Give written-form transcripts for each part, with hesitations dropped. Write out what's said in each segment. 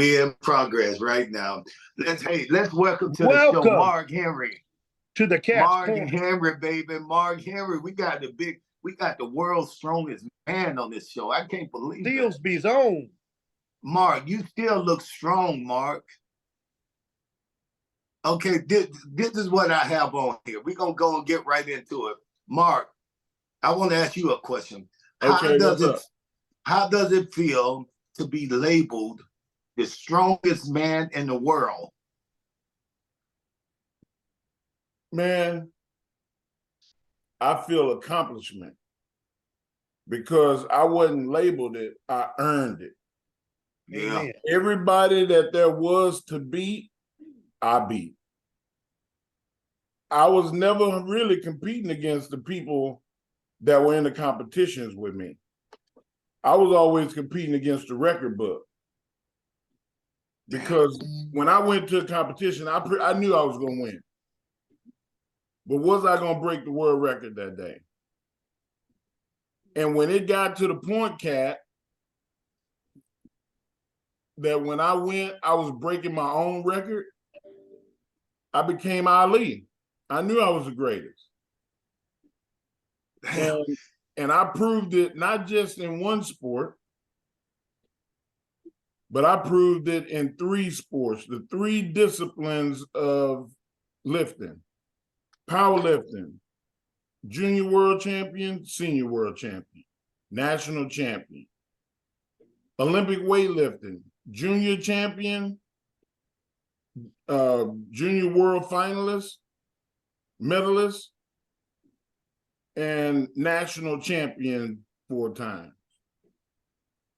We're in progress right now. Let's welcome to the show Mark Henry. To the Cat's Mark Corner. Henry, baby. Mark Henry. We got the world's strongest man on this show. I can't believe it. Steelsby's own. Mark, you still look strong, Mark. Okay, this is what I have on here. We're going to go and get right into it. Mark, I want to ask you a question. Okay, how does it feel to be labeled the strongest man in the world? Man, I feel accomplishment because I wasn't labeled it, I earned it. Yeah. Everybody that there was to beat, I beat. I was never really competing against the people that were in the competitions with me. I was always competing against the record book. Because when I went to a competition, I knew I was going to win. But was I going to break the world record that day? And when it got to the point, Cat, that when I went, I was breaking my own record, I became Ali. I knew I was the greatest. And I proved it not just in one sport, but I proved it in 3 sports, the 3 disciplines of lifting: powerlifting, junior world champion, senior world champion, national champion; Olympic weightlifting, junior champion, junior world finalist, medalist, and national champion 4 times.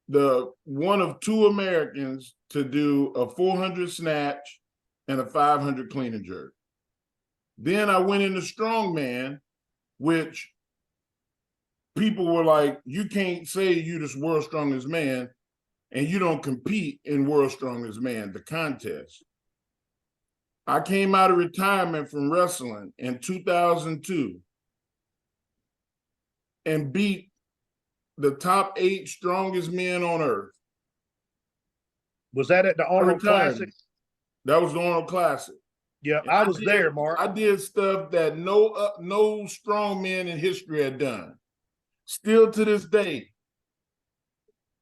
The one of 2 Americans to do a 400 snatch and a 500 clean and jerk. Then I went into strongman, which people were like, you can't say you the world's strongest man and you don't compete in world's strongest man, the contest. I came out of retirement from wrestling in 2002 and beat the top 8 strongest men on earth. Was that at the Arnold Classic? That was the Arnold Classic. Yeah, I was there, Mark. I did stuff that no strong man in history had done. Still to this day,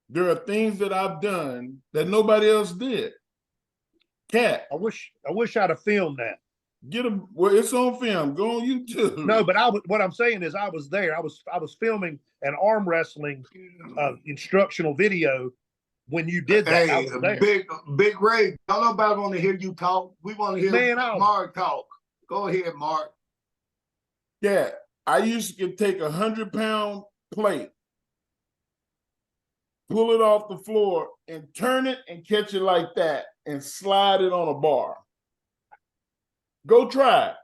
there are things that I've done that nobody else did. Cat. I wish I'd have filmed that. Well, it's on film. Go on YouTube. No, but what I'm saying is I was there. I was filming an arm wrestling instructional video when you did that. Hey, I was there. Big Ray, don't nobody want to hear you talk. We want to hear Mark talk. Go ahead, Mark. Yeah, I used to take a 100-pound plate, pull it off the floor, and turn it and catch it like that and slide it on a bar. Go try it.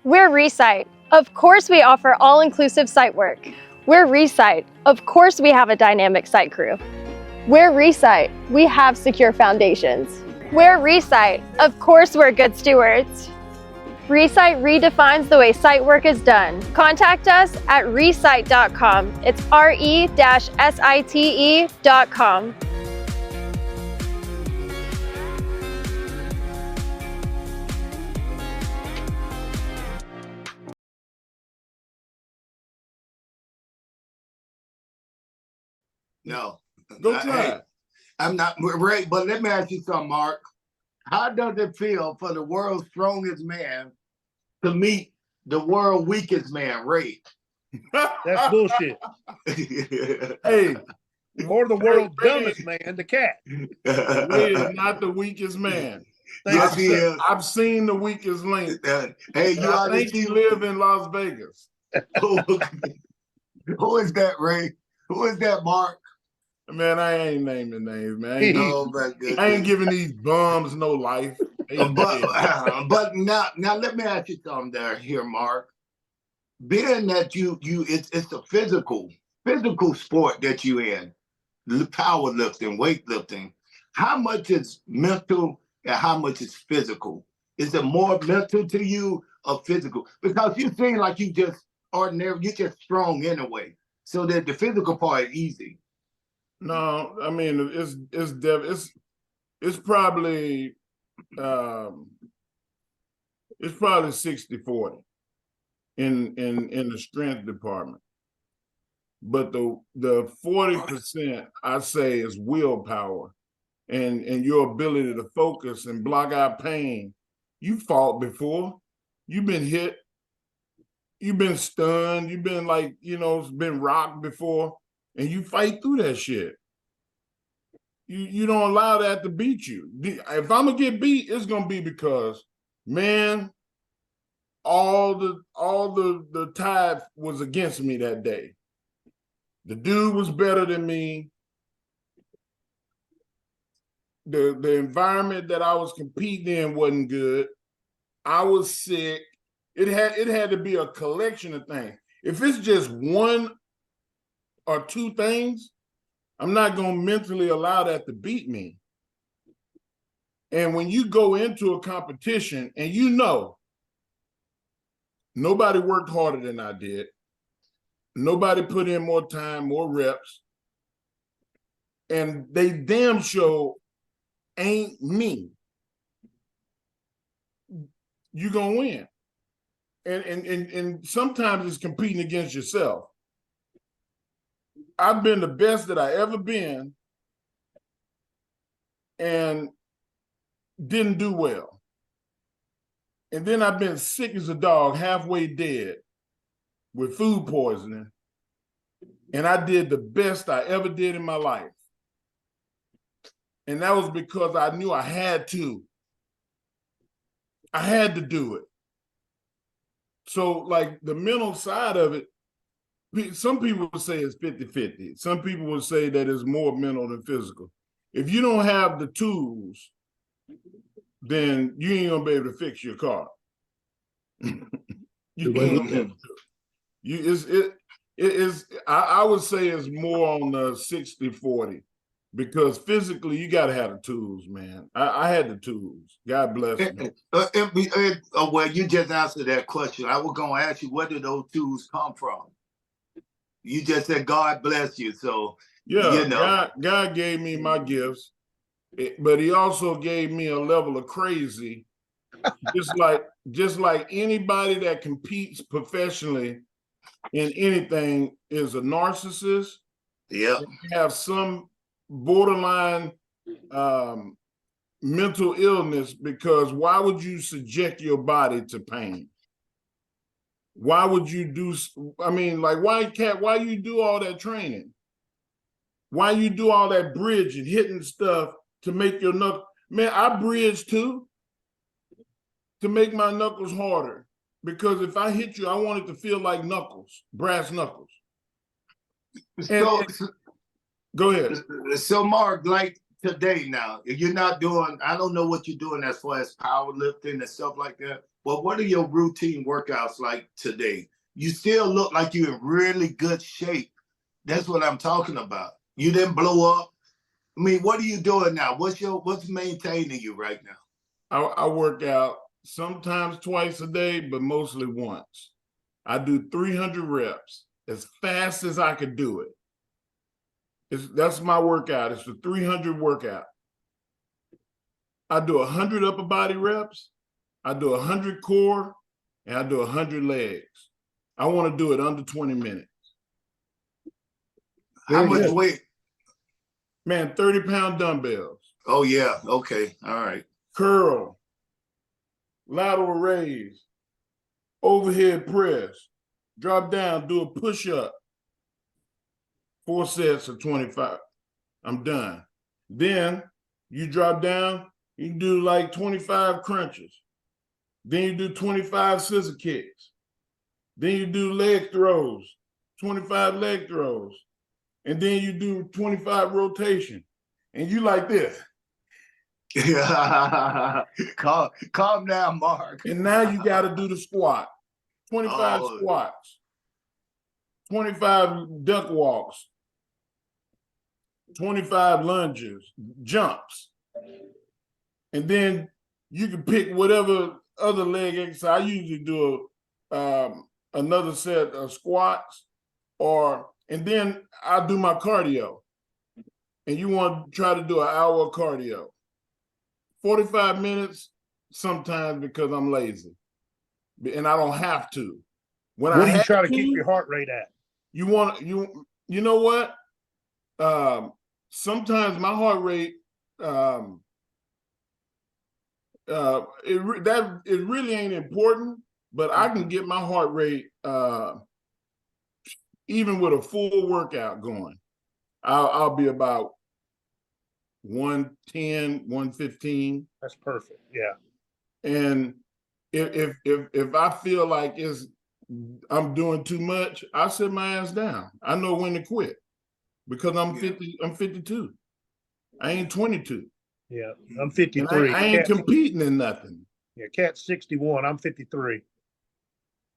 We're Resite. Of course we offer all-inclusive site work. We're Resite. Of course we have a dynamic site crew. We're Resite. We have secure foundations. We're Resite. Of course we're good stewards. Resite redefines the way site work is done. Contact us at resite.com. It's re-site.com. No. Go try it. I'm not right, but let me ask you something, Mark. How does it feel for the world's strongest man to meet the world's weakest man, Ray? That's bullshit. Hey. Or the world's dumbest man, the Cat. Ray is not the weakest man. Yes, he is. I've seen the weakest link. Hey, I think he live in Las Vegas. Who is that, Ray? Who is that, Mark? Man, I ain't naming names, man. I ain't giving these bums no life. But now let me ask you something there here, Mark. Being that it's a physical sport that you in, powerlifting, weightlifting. How much is mental and how much is physical? Is it more mental to you or physical? Because you seem like you just ordinary, you're just strong anyway. so that the physical part is easy. No, I mean it's probably 60-40 in the strength department. But the 40% I say is willpower and your ability to focus and block out pain. You fought before, you've been hit, you've been stunned, you've been been rocked before, and you fight through that shit. You don't allow that to beat you. If I'm gonna get beat, it's gonna be because, man, all the tide was against me that day. The dude was better than me. The environment that I was competing in wasn't good. I was sick. It had to be a collection of things. If it's just one or two things, I'm not going to mentally allow that to beat me. And when you go into a competition and you know nobody worked harder than I did, nobody put in more time, more reps, and they damn sure ain't me, you're going to win. And sometimes it's competing against yourself. I've been the best that I ever been and didn't do well. And then I've been sick as a dog, halfway dead with food poisoning. And I did the best I ever did in my life. And that was because I knew I had to. I had to do it. So like the mental side of it, some people would say it's 50-50. Some people would say that it's more mental than physical. If you don't have the tools, then you ain't gonna be able to fix your car. You ain't gonna be able to. I would say it's more on the 60-40 because physically you gotta have the tools, man. I had the tools. God bless me. Well, you just answered that question. I was gonna ask you, where did those tools come from? You just said God bless you. So yeah, you know. God gave me my gifts, but he also gave me a level of crazy. just like anybody that competes professionally in anything is a narcissist. Yeah. Have some borderline mental illness, because why would you subject your body to pain? Why would you do, I mean, like, why you do all that training? Why you do all that bridge and hitting stuff to make your knuckles? Man, I bridge too, to make my knuckles harder. Because if I hit you, I want it to feel like knuckles, brass knuckles. Go ahead. So Mark, like today now, if you're not doing, I don't know what you're doing as far as powerlifting and stuff like that, but what are your routine workouts like today? You still look like you're in really good shape. That's what I'm talking about. You didn't blow up. I mean, what are you doing now? What's maintaining you right now? I work out sometimes twice a day, but mostly once. I do 300 reps as fast as I could do it. That's my workout. It's the 300 workout. I do 100 upper body reps. I do 100 core, and I do 100 legs. I want to do it under 20 minutes. How much weight? Man, 30-pound dumbbells. Oh, yeah. Okay. All right. Curl, lateral raise, overhead press, drop down, do a push-up. 4 sets of 25. I'm done. Then you drop down, you do like 25 crunches. Then you do 25 scissor kicks. Then you do leg throws, 25 leg throws. And then you do 25 rotation. And you like this. Calm down, Mark. And now you got to do the squat. 25 squats, 25 duck walks, 25 lunges, jumps. And then you can pick whatever other leg exercise. I usually do another set of squats or And then I do my cardio. And you want to try to do an hour of cardio. 45 minutes sometimes because I'm lazy. And I don't have to. When What I do you have try to keep your heart rate at? you know what? Sometimes my heart rate it really ain't important, but I can get my heart rate even with a full workout going. I'll be about 110, 115. That's perfect. Yeah. And if I feel like I'm doing too much, I sit my ass down. I know when to quit because I'm 50. I'm 52. I ain't 22. Yeah. I'm And 53. I ain't competing in nothing. Yeah. Cat's 61. I'm 53.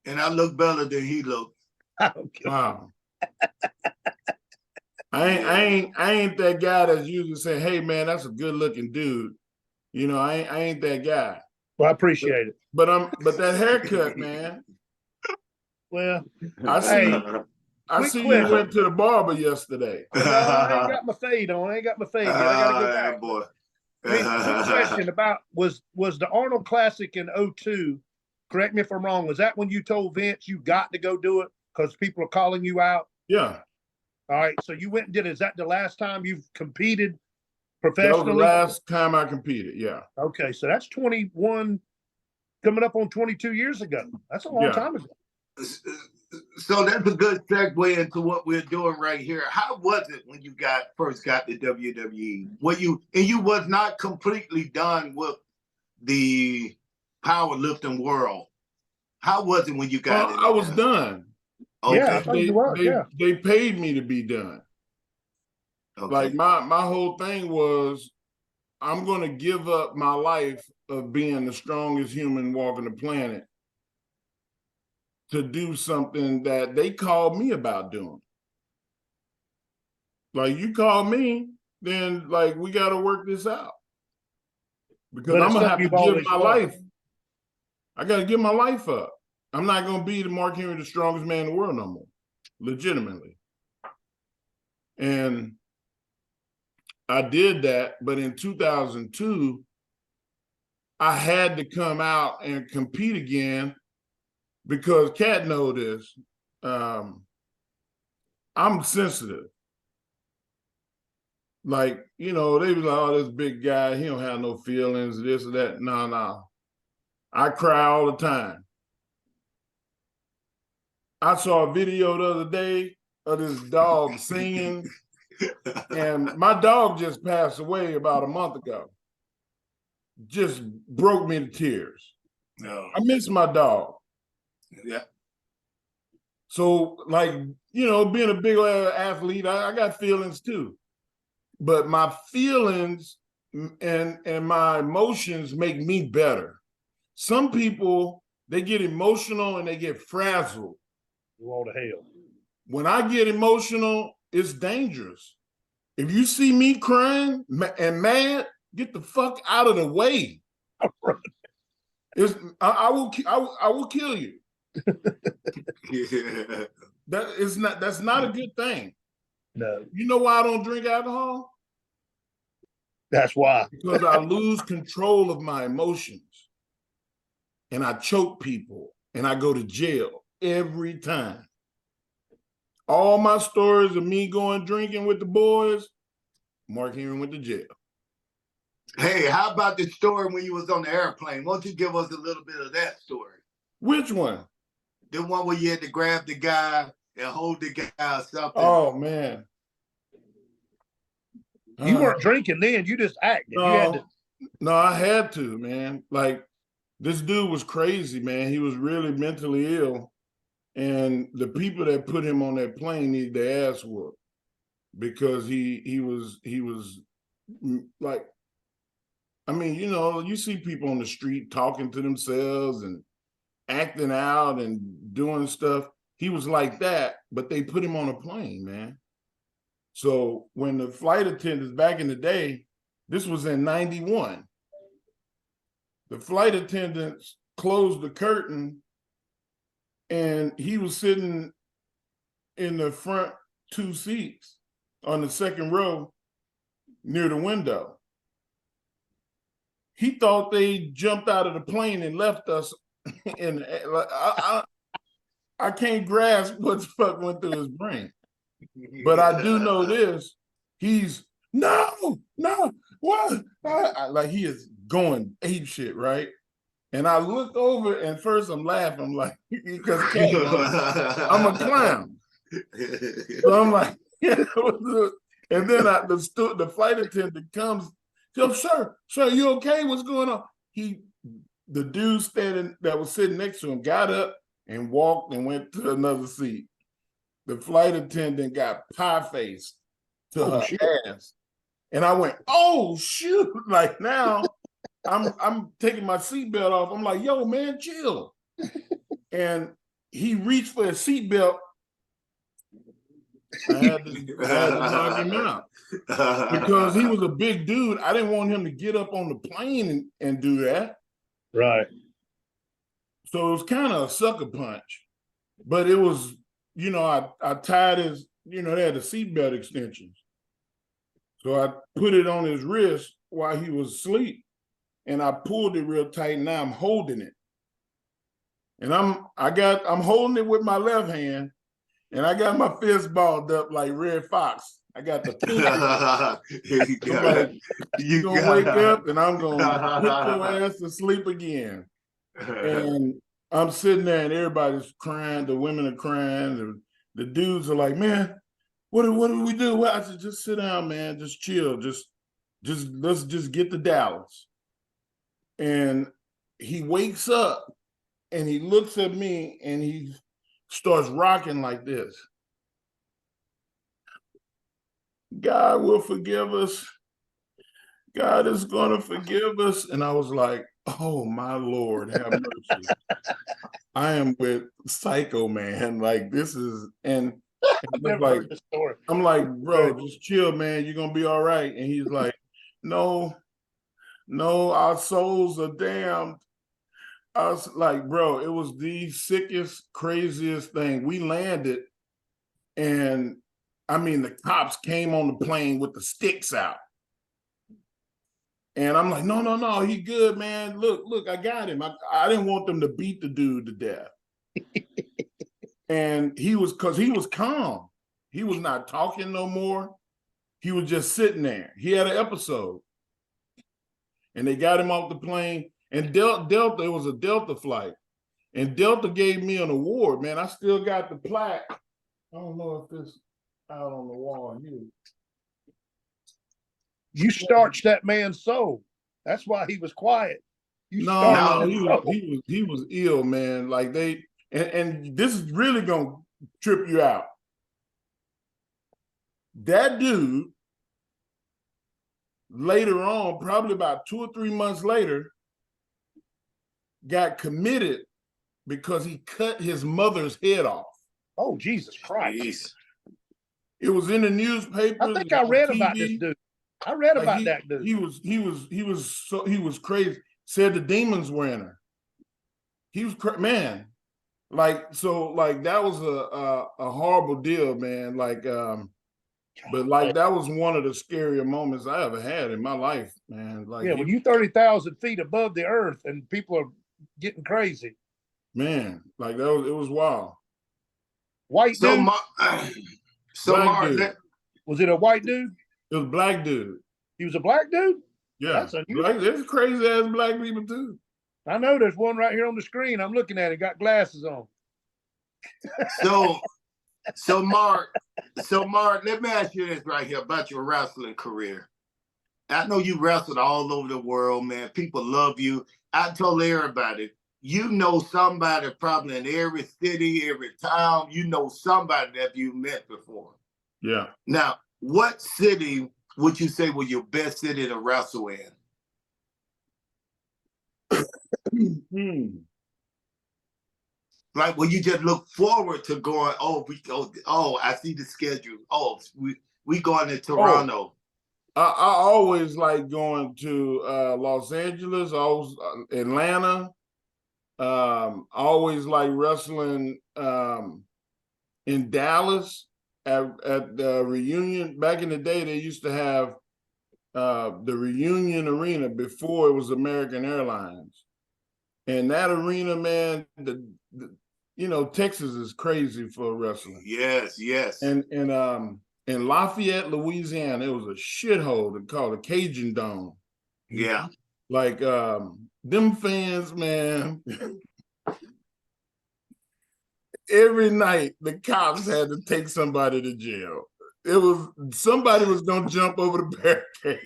And I look better than he looked. Wow. I ain't that guy that's usually saying, "Hey man, that's a good looking dude." You know, I ain't that guy. Well, I appreciate it. But that haircut, man. Well, I see quick. you went to the barber yesterday. No, I ain't got my fade on. I ain't got my fade yet. I gotta go back. Boy. Hey, quick question about was the Arnold Classic in 02, correct me if I'm wrong, was that when you told Vince you got to go do it because people are calling you out? Yeah. All right, so you went and did it. Is that the last time you've competed That was professionally? the last time I competed, yeah. Okay, so that's 21, coming up on 22 years ago. That's a long time ago. So that's a good segue into what we're doing right here. How was it when you first got to WWE? You was not completely done with the powerlifting world. How was it when you got it? I was done. Okay. Yeah, I thought you was, they paid me to be done. Okay. Like my whole thing was, I'm going to give up my life of being the strongest human walking the planet to do something that they called me about doing. Like, you call me, then like we got to work this out because I'm gonna have to give my life. I got to give my life up. I'm not going to be the Mark Henry, the strongest man in the world no more, legitimately. And I did that, but in 2002, I had to come out and compete again because Kat know this. I'm sensitive. Like, you know, they was like, "Oh, this big guy, he don't have no feelings, this or that." No. I cry all the time. I saw a video the other day of this dog singing, and my dog just passed away about a month ago. Just broke me to tears. No. I miss my dog. Yeah. So, like, you know, being a big athlete, I got feelings too. But my feelings and my emotions make me better. Some people, they get emotional and they get frazzled. You all to hell. When I get emotional, it's dangerous. If you see me crying and mad, get the fuck out of the way. I will kill you. Yeah. That's not a good thing. No. You know why I don't drink alcohol? That's why. Because I lose control of my emotions. And I choke people and I go to jail every time. All my stories of me going drinking with the boys, Mark Henry went to jail. Hey, how about the story when you was on the airplane? Why don't you give us a little bit of that story? Which one? The one where you had to grab the guy and hold the guy or something. Oh, man. You weren't drinking then. You just acted. No, I had to, man. Like, this dude was crazy, man. He was really mentally ill. And the people that put him on that plane needed their ass whooped because he was like, I mean, you know, you see people on the street talking to themselves and acting out and doing stuff. He was like that, but they put him on a plane, man. So when the flight attendants back in the day, this was in 91, the flight attendants closed the curtain and he was sitting in the front 2 seats on the second row near the window. He thought they jumped out of the plane and left us. And I can't grasp what the fuck went through his brain. But I do know this. He's no, what? Like he is going ape shit, right? And I look over and first I'm laughing. I'm like, because I'm a clown. So I'm like, and then the flight attendant comes, goes, sir, you okay? What's going on? The dude that was sitting next to him got up and walked and went to another seat. The flight attendant got pie-faced to her ass. And I went, oh shoot. Like now I'm taking my seatbelt off. I'm like, yo, man, chill. And he reached for his seatbelt. I had to knock him out. Because he was a big dude. I didn't want him to get up on the plane and do that. Right. So it was kind of a sucker punch. But it was, I tied his, they had the seatbelt extensions. So I put it on his wrist while he was asleep. And I pulled it real tight. And now I'm holding it. And I'm holding it with my left hand. And I got my fist balled up like Red Fox. I got the you're going to wake up and I'm going to put your ass to sleep again. And I'm sitting there and everybody's crying. The women are crying. The dudes are like, man, what do we do? Well, I said, just sit down, man. Just chill. Let's just get to Dallas. And he wakes up and he looks at me and he starts rocking like this. God will forgive us. God is going to forgive us. And I was like, oh, my Lord, have mercy. I am with Psycho, man. Like, this is, and I'm like, bro, just chill, man. You're going to be all right. And he's like, no, our souls are damned. I was like, bro, it was the sickest, craziest thing. We landed and the cops came on the plane with the sticks out. And I'm like, no, he good, man. Look, I got him. I didn't want them to beat the dude to death. And because he was calm. He was not talking no more. He was just sitting there. He had an episode. And they got him off the plane. And Delta, it was a Delta flight. And Delta gave me an award, man. I still got the plaque. I don't know if this out on the wall here. You starched that man's soul. That's why he was quiet. He was ill, man. Like and this is really gonna trip you out. That dude, later on, probably about 2 or 3 months later, got committed because he cut his mother's head off. Oh, Jesus Christ. Jeez. It was in the newspaper. I think I read about this dude. I read about that dude. He was crazy. Said the demons were in her. He was man. Like, so like that was a horrible deal, man. Like, but like that was one of the scarier moments I ever had in my life, man. Like, yeah, when you 30,000 feet above the earth and people are getting crazy. Man, like it was wild. White dude? Dude. Was it a white dude? It was a black dude. He was a black dude? Yeah. That's unusual. There's crazy ass black people too. I know there's one right here on the screen. I'm looking at it, got glasses on. So Mark, let me ask you this right here about your wrestling career. I know you wrestled all over the world, man. People love you. I told everybody, you know somebody probably in every city, every town, you know somebody that you met before. Yeah. Now, what city would you say was your best city to wrestle in? Like, when you just look forward to going, I see the schedule. Oh, we going to Toronto. I always like going to Los Angeles, always Atlanta. I always like wrestling in Dallas. at the reunion back in the day, they used to have the reunion arena before it was American Airlines. And that arena, man, Texas is crazy for wrestling. Yes. And in Lafayette, Louisiana, it was a shithole called the Cajun Dome. Yeah. Like them fans, man. Every night the cops had to take somebody to jail. Somebody was gonna jump over the barricade.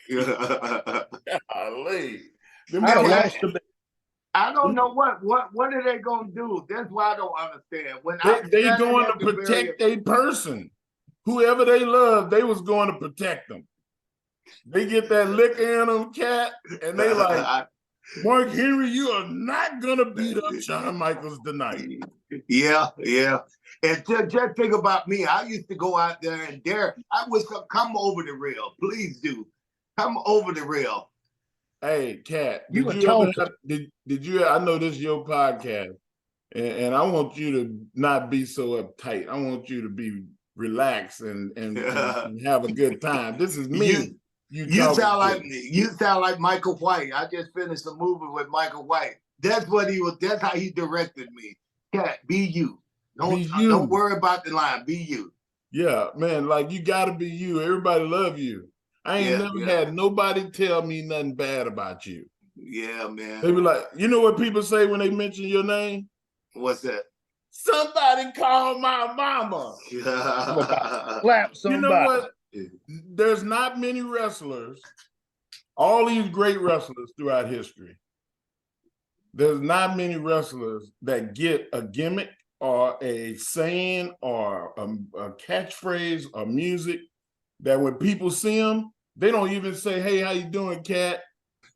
Golly. I don't know what are they gonna do? That's why I don't understand. When they going to protect a person, whoever they love, they was going to protect them. They get that liquor in them, cat, and they like, Mark Henry, you are not gonna beat up Shawn Michaels tonight. Yeah. And just think about me. I used to go out there and dare. I would come over the rail. Please do. Come over the rail. Hey, Kat, did you I know this is your podcast, and I want you to not be so uptight. I want you to be relaxed and have a good time. This is me. You sound like Michael White. I just finished a movie with Michael White. That's how he directed me. Cat, be you. Don't worry about the line. Be you. Yeah, man, like you gotta be you. Everybody love you. I ain't never had nobody tell me nothing bad about you. Yeah, man. They be like, you know what people say when they mention your name? What's that? Somebody call my mama. Slap somebody. You know what? There's not many wrestlers, all these great wrestlers throughout history. There's not many wrestlers that get a gimmick or a saying or a catchphrase or music that when people see them, they don't even say, "Hey, how you doing, Cat?"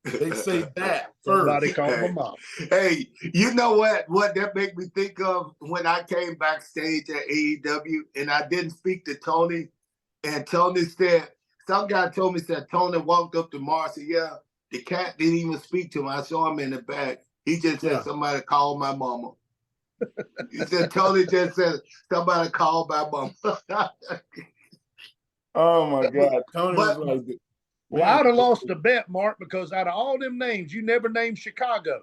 They say that first. Somebody call my mom. Hey, you know what that made me think of when I came backstage at AEW and I didn't speak to Tony, and Tony said, some guy told me, said Tony walked up to Mars and said, yeah, the Cat didn't even speak to him. I saw him in the back. He just said, somebody called my mama. He said, Tony just said, somebody called my mama. Oh my God. Tony was like, well, I'd have lost the bet, Mark, because out of all them names, you never named Chicago.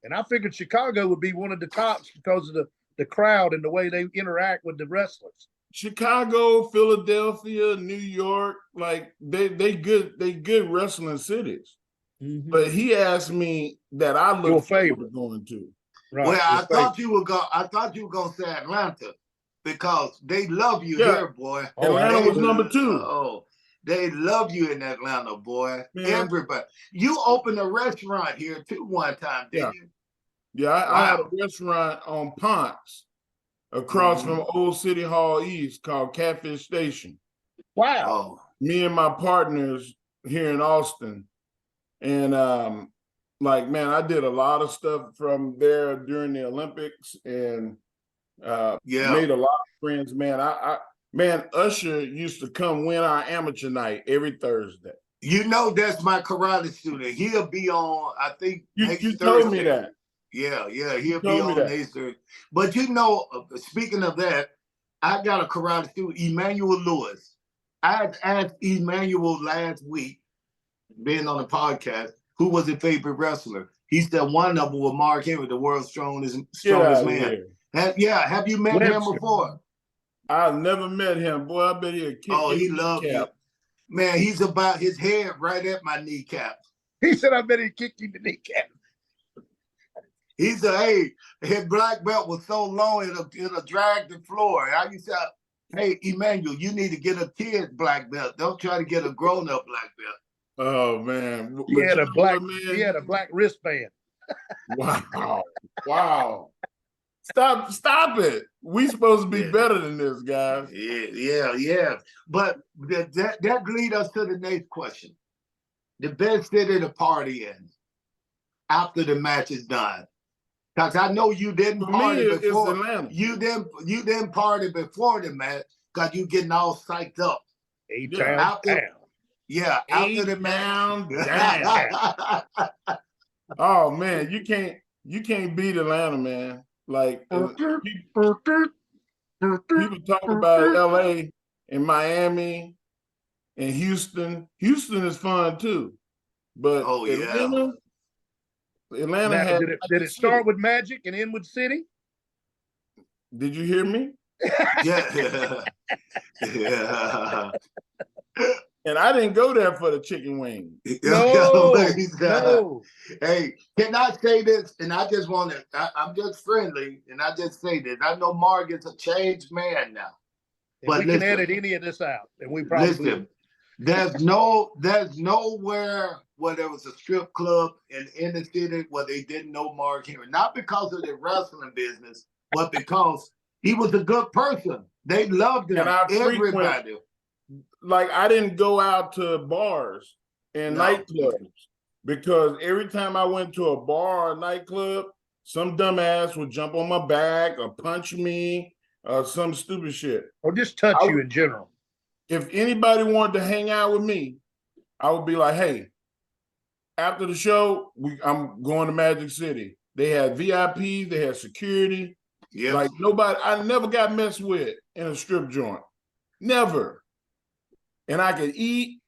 And I figured Chicago would be one of the tops because of the crowd and the way they interact with the wrestlers. Chicago, Philadelphia, New York, like they good wrestling cities. Mm-hmm. But he asked me that I look forward to going to. Right. Well, I thought you were gonna say Atlanta because they love you here, boy. Atlanta was number 2. Oh, they love you in Atlanta, boy. Man. Everybody. You opened a restaurant here too one time, didn't you? Yeah, I had a restaurant on Ponce across from Old City Hall East called Catfish Station. Wow. Oh. Me and my partners here in Austin. And man, I did a lot of stuff from there during the Olympics and made a lot of friends, man. Man, Usher used to come win our amateur night every Thursday. You know, that's my karate student. He'll be on, I think, next you Thursday. Told me that. Yeah, he'll be on next Thursday. But you know, speaking of that, I got a karate student, Emmanuel Lewis. I asked Emmanuel last week, being on the podcast, who was his favorite wrestler. He said one of them was Mark Henry, the world's strongest man. Have you met him before? I've never met him. Boy, I bet he'll kick he loves you. Man, he's about his head right at my kneecap. He said, I bet he'd kick you in the kneecap. He said, his black belt was so long, it'll drag the floor. I used to say, hey, Emmanuel, you need to get a kid's black belt. Don't try to get a grown-up black belt. Oh, man. He had a black wristband. Wow. Stop it. We supposed to be better than this, guys. Yeah. But that leads us to the next question. The best city to party in after the match is done. Because I know you didn't party before. It's Atlanta. You didn't party before the match because you getting all psyched up. Yeah, after the match. Oh man, you can't beat Atlanta, man. Like People talk about LA and Miami and Houston. Houston is fun too. But Oh yeah. Atlanta Now, had did it start with Magic and end with City? Did you hear me? Yeah. Yeah. And I didn't go there for the chicken wings. No, no. Hey, can I say this? And I just want to, I'm just friendly, and I just say this. I know Mark is a changed man now. And But we can listen, edit any of this out, and we probably listen, there's nowhere where there was a strip club in the city where they didn't know Mark Henry. Not because of the wrestling business, but because he was a good person. They loved him. And I Everybody. like I didn't go out to bars and nightclubs because every time I went to a bar or nightclub, some dumbass would jump on my back or punch me or some stupid shit. or just touch you in general. If anybody wanted to hang out with me, I would be like, hey, after the show, I'm going to Magic City. They had VIPs, they had security. Yeah. Like nobody, I never got messed with in a strip joint. Never. And I could eat,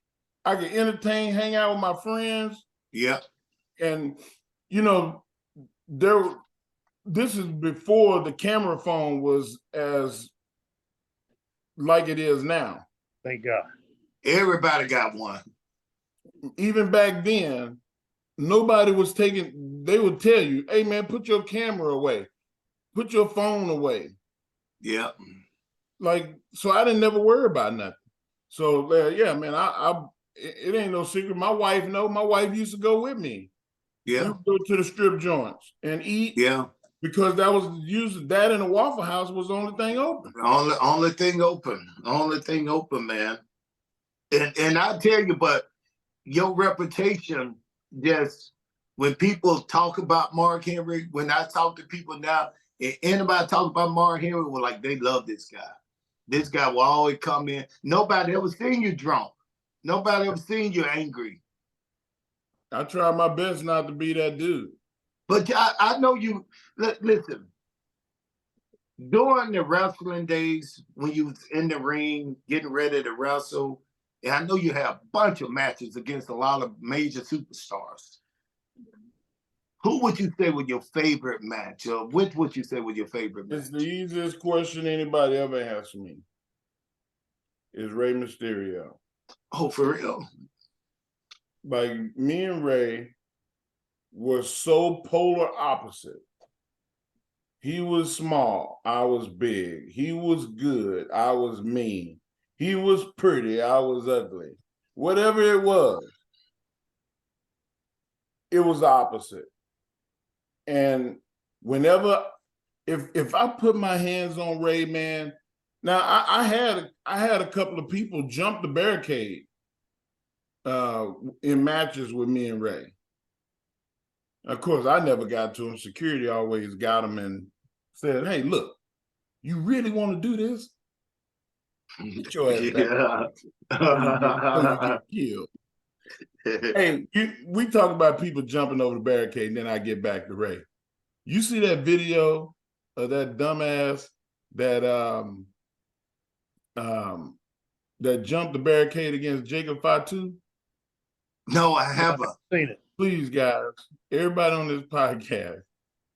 I could entertain, hang out with my friends. Yeah. And this is before the camera phone was as like it is now. Thank God. Everybody got one. Even back then, nobody was taking, they would tell you, hey man, put your camera away, put your phone away. Yeah. Like, so I didn't never worry about nothing. So yeah, man, it ain't no secret. My wife used to go with me. Yeah. We would go to the strip joints and eat. Yeah. Because that was used, that and the Waffle House was the only thing open. Only thing open. Only thing open, man. And I tell you, but your reputation, just when people talk about Mark Henry, when I talk to people now, and anybody talk about Mark Henry, well, like they love this guy. This guy will always come in. Nobody ever seen you drunk. Nobody ever seen you angry. I try my best not to be that dude. But I know you, listen, during the wrestling days, when you was in the ring, getting ready to wrestle, and I know you had a bunch of matches against a lot of major superstars. Who would you say was your favorite match? Or which would you say was your favorite match? It's the easiest question anybody ever asked me. Is Rey Mysterio. Oh, for real? Like, me and Rey were so polar opposite. He was small, I was big. He was good, I was mean. He was pretty, I was ugly. Whatever it was opposite. And whenever, if I put my hands on Rey, man, now I had a couple of people jump the barricade in matches with me and Rey. Of course, I never got to him. Security always got him and said, hey, look, you really want to do this? Get your ass back. You get killed. Hey, we talk about people jumping over the barricade, and then I get back to Rey. You see that video of that dumbass that that jumped the barricade against Jacob Fatu? No, I haven't seen it. Please, guys, everybody on this podcast,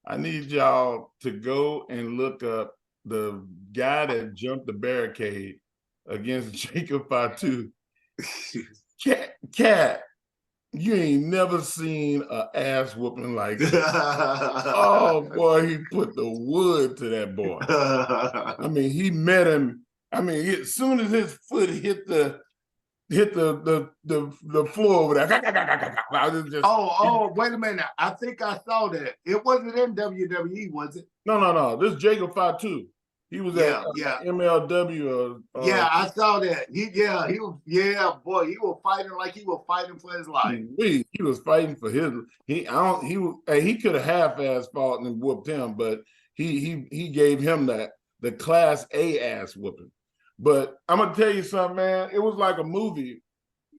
I need y'all to go and look up the guy that jumped the barricade against Jacob Fatu. Cat, you ain't never seen an ass whooping like that. Oh boy, he put the wood to that boy. I mean, he met him. I mean, as soon as his foot hit the floor over there. Wait a minute. I think I saw that. It wasn't in WWE, was it? No. This is Jacob Fatu. He was at MLW. Yeah, I saw that. He was fighting like he was fighting for his life. He was fighting for his. He could have half-ass fought and whooped him, but he gave him the class A ass whooping. But I'm gonna tell you something, man. It was like a movie.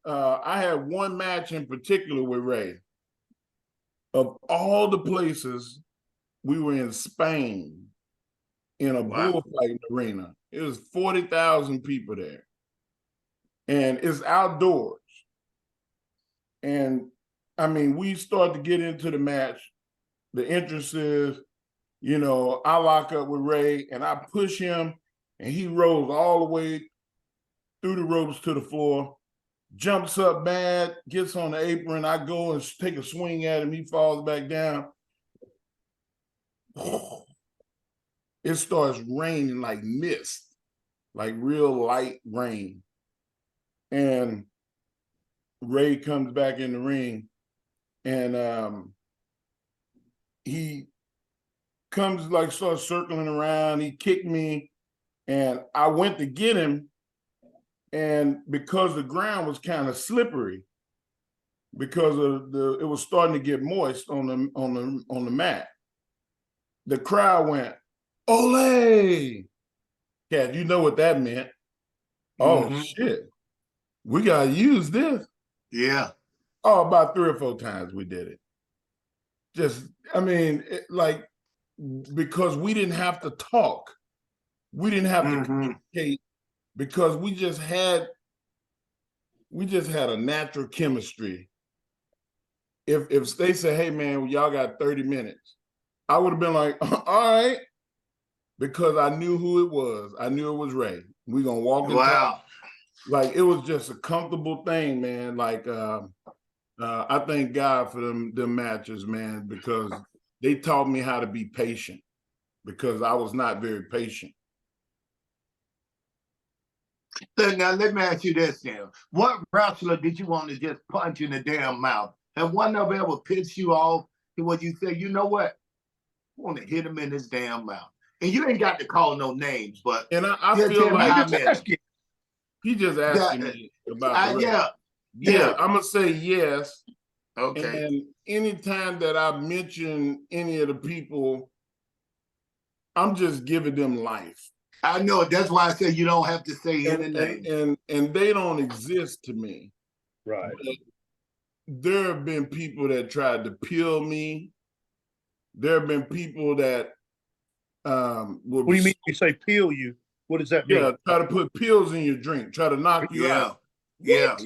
I had one match in particular with Rey. Of all the places, we were in Spain. in a Wow. bullfighting arena. It was 40,000 people there. And it's outdoors. And I mean, we start to get into the match. The entrance is, you know, I lock up with Ray and I push him and he rolls all the way through the ropes to the floor, jumps up bad, gets on the apron. I go and take a swing at him. He falls back down. It starts raining like mist, like real light rain. And Ray comes back in the ring and he comes like starts circling around. He kicked me and I went to get him. And because the ground was kind of slippery, because of it was starting to get moist on the mat, the crowd went, "Ole!" Yeah, you know what that meant. Oh shit. We gotta use this. Yeah. Oh, about 3 or 4 times we did it. Just, I mean, like, because we didn't have to talk. We didn't have to communicate because we just had a natural chemistry. If they say, hey man, y'all got 30 minutes, I would have been like, all right, because I knew who it was. I knew it was Ray. We're gonna walk and talk. Like, it was just a comfortable thing, man. Like, I thank God for them matches, man, because they taught me how to be patient because I was not very patient. So now let me ask you this now. What wrestler did you want to just punch in the damn mouth? Have one of them ever pissed you off to what you say, you know what? I want to hit him in his damn mouth. And you ain't got to call no names, but and I feel like he just asking me about the yeah, I'm gonna say yes. Okay. And anytime that I mention any of the people, I'm just giving them life. I know. That's why I say you don't have to say any name. And they don't exist to me. Right. But there have been people that tried to peel me. There have been people that what do you mean you say peel you? What does that mean? Yeah, try to put pills in your drink, try to knock you out. Yeah,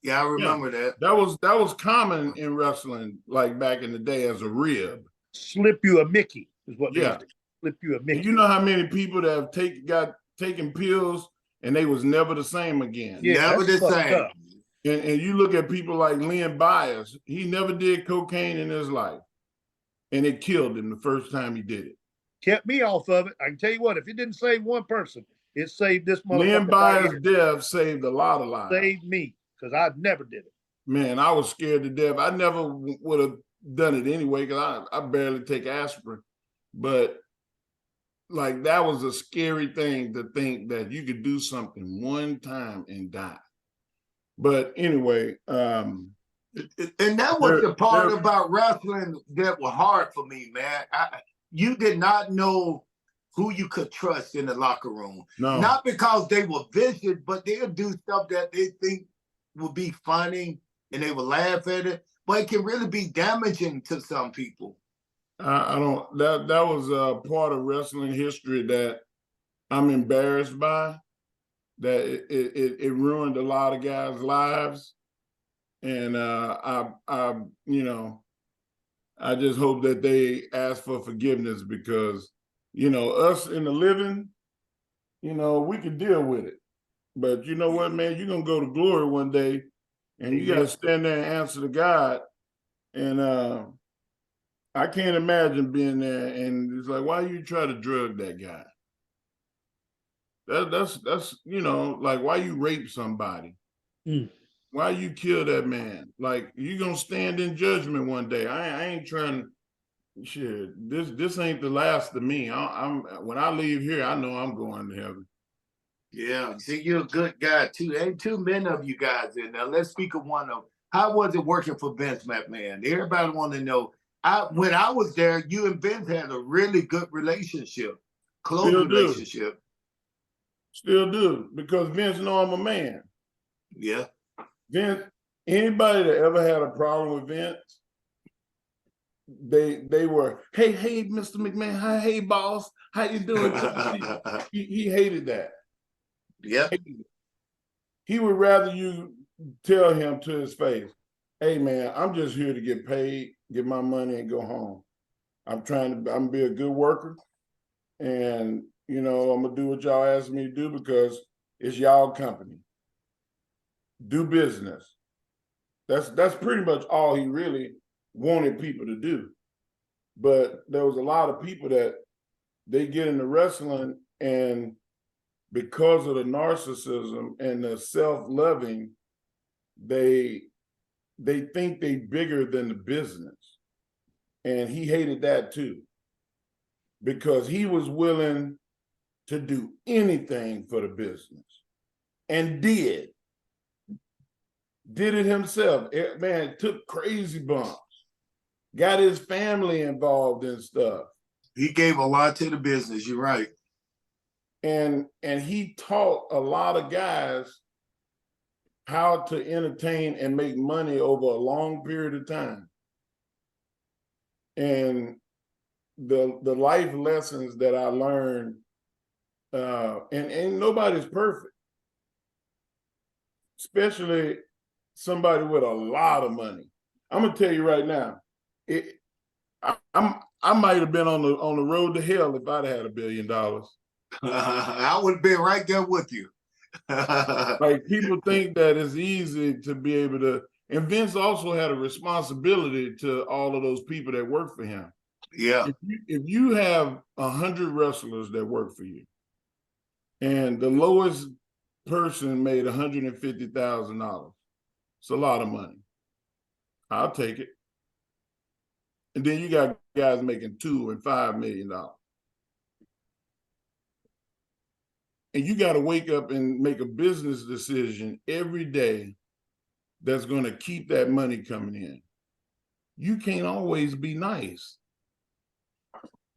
I remember that. That was common in wrestling, like back in the day, as a rib. Slip you a Mickey is what they used to slip you a Mickey. And you know how many people that have taken pills and they was never the same again. Yeah, never the same. And you look at people like Lynn Byers, he never did cocaine in his life. And it killed him the first time he did it. Kept me off of it. I can tell you what, if it didn't save one person, it saved this motherfucker. Lynn Byers' death saved a lot of lives. Saved me, because I never did it. Man, I was scared to death. I never would have done it anyway, because I barely take aspirin. But like, that was a scary thing to think that you could do something one time and die. But anyway, and that was the part about wrestling that was hard for me, man. You did not know who you could trust in the locker room. No. Not because they were vicious, but they'll do stuff that they think will be funny and they will laugh at it, but it can really be damaging to some people. I don't, that was a part of wrestling history that I'm embarrassed by, that it ruined a lot of guys' lives. And I just hope that they ask for forgiveness, because, us in the living, we can deal with it. But you know what, man, you're going to go to glory one day and you got to stand there and answer to God. And I can't imagine being there and it's like, why you try to drug that guy? That's like, why you rape somebody? Why you kill that man? Like, you gonna stand in judgment one day. I ain't trying to, shit, this ain't the last of me. When I leave here, I know I'm going to heaven. Yeah, see, you're a good guy too. Ain't too many of you guys in there. Let's speak of one of them. How was it working for Vince McMahon? Everybody want to know. When I was there, you and Vince had a really good relationship, close relationship. Still do, because Vince know I'm a man. Yeah. Vince, anybody that ever had a problem with Vince, they were, hey, Mr. McMahon, hi, hey, boss, how you doing? He hated that. Yep. He would rather you tell him to his face, hey, man, I'm just here to get paid, get my money, and go home. I'm gonna be a good worker, and I'm gonna do what y'all ask me to do because it's y'all company. Do business. That's pretty much all he really wanted people to do. But there was a lot of people that they get into wrestling, and because of the narcissism and the self-loving, they think they bigger than the business. And he hated that too, because he was willing to do anything for the business, and did it himself. Man, took crazy bumps, got his family involved in stuff. He gave a lot to the business. You're right. And he taught a lot of guys how to entertain and make money over a long period of time. And the life lessons that I learned, and nobody's perfect, especially somebody with a lot of money. I'm gonna tell you right now, I might have been on the road to hell if I'd had $1 billion. I would have been right there with you. Like, people think that it's easy to be able to, and Vince also had a responsibility to all of those people that work for him. Yeah. If you have 100 wrestlers that work for you, and the lowest person made $150,000, it's a lot of money. I'll take it. And then you got guys making $2 and $5 million. And you got to wake up and make a business decision every day that's going to keep that money coming in. You can't always be nice.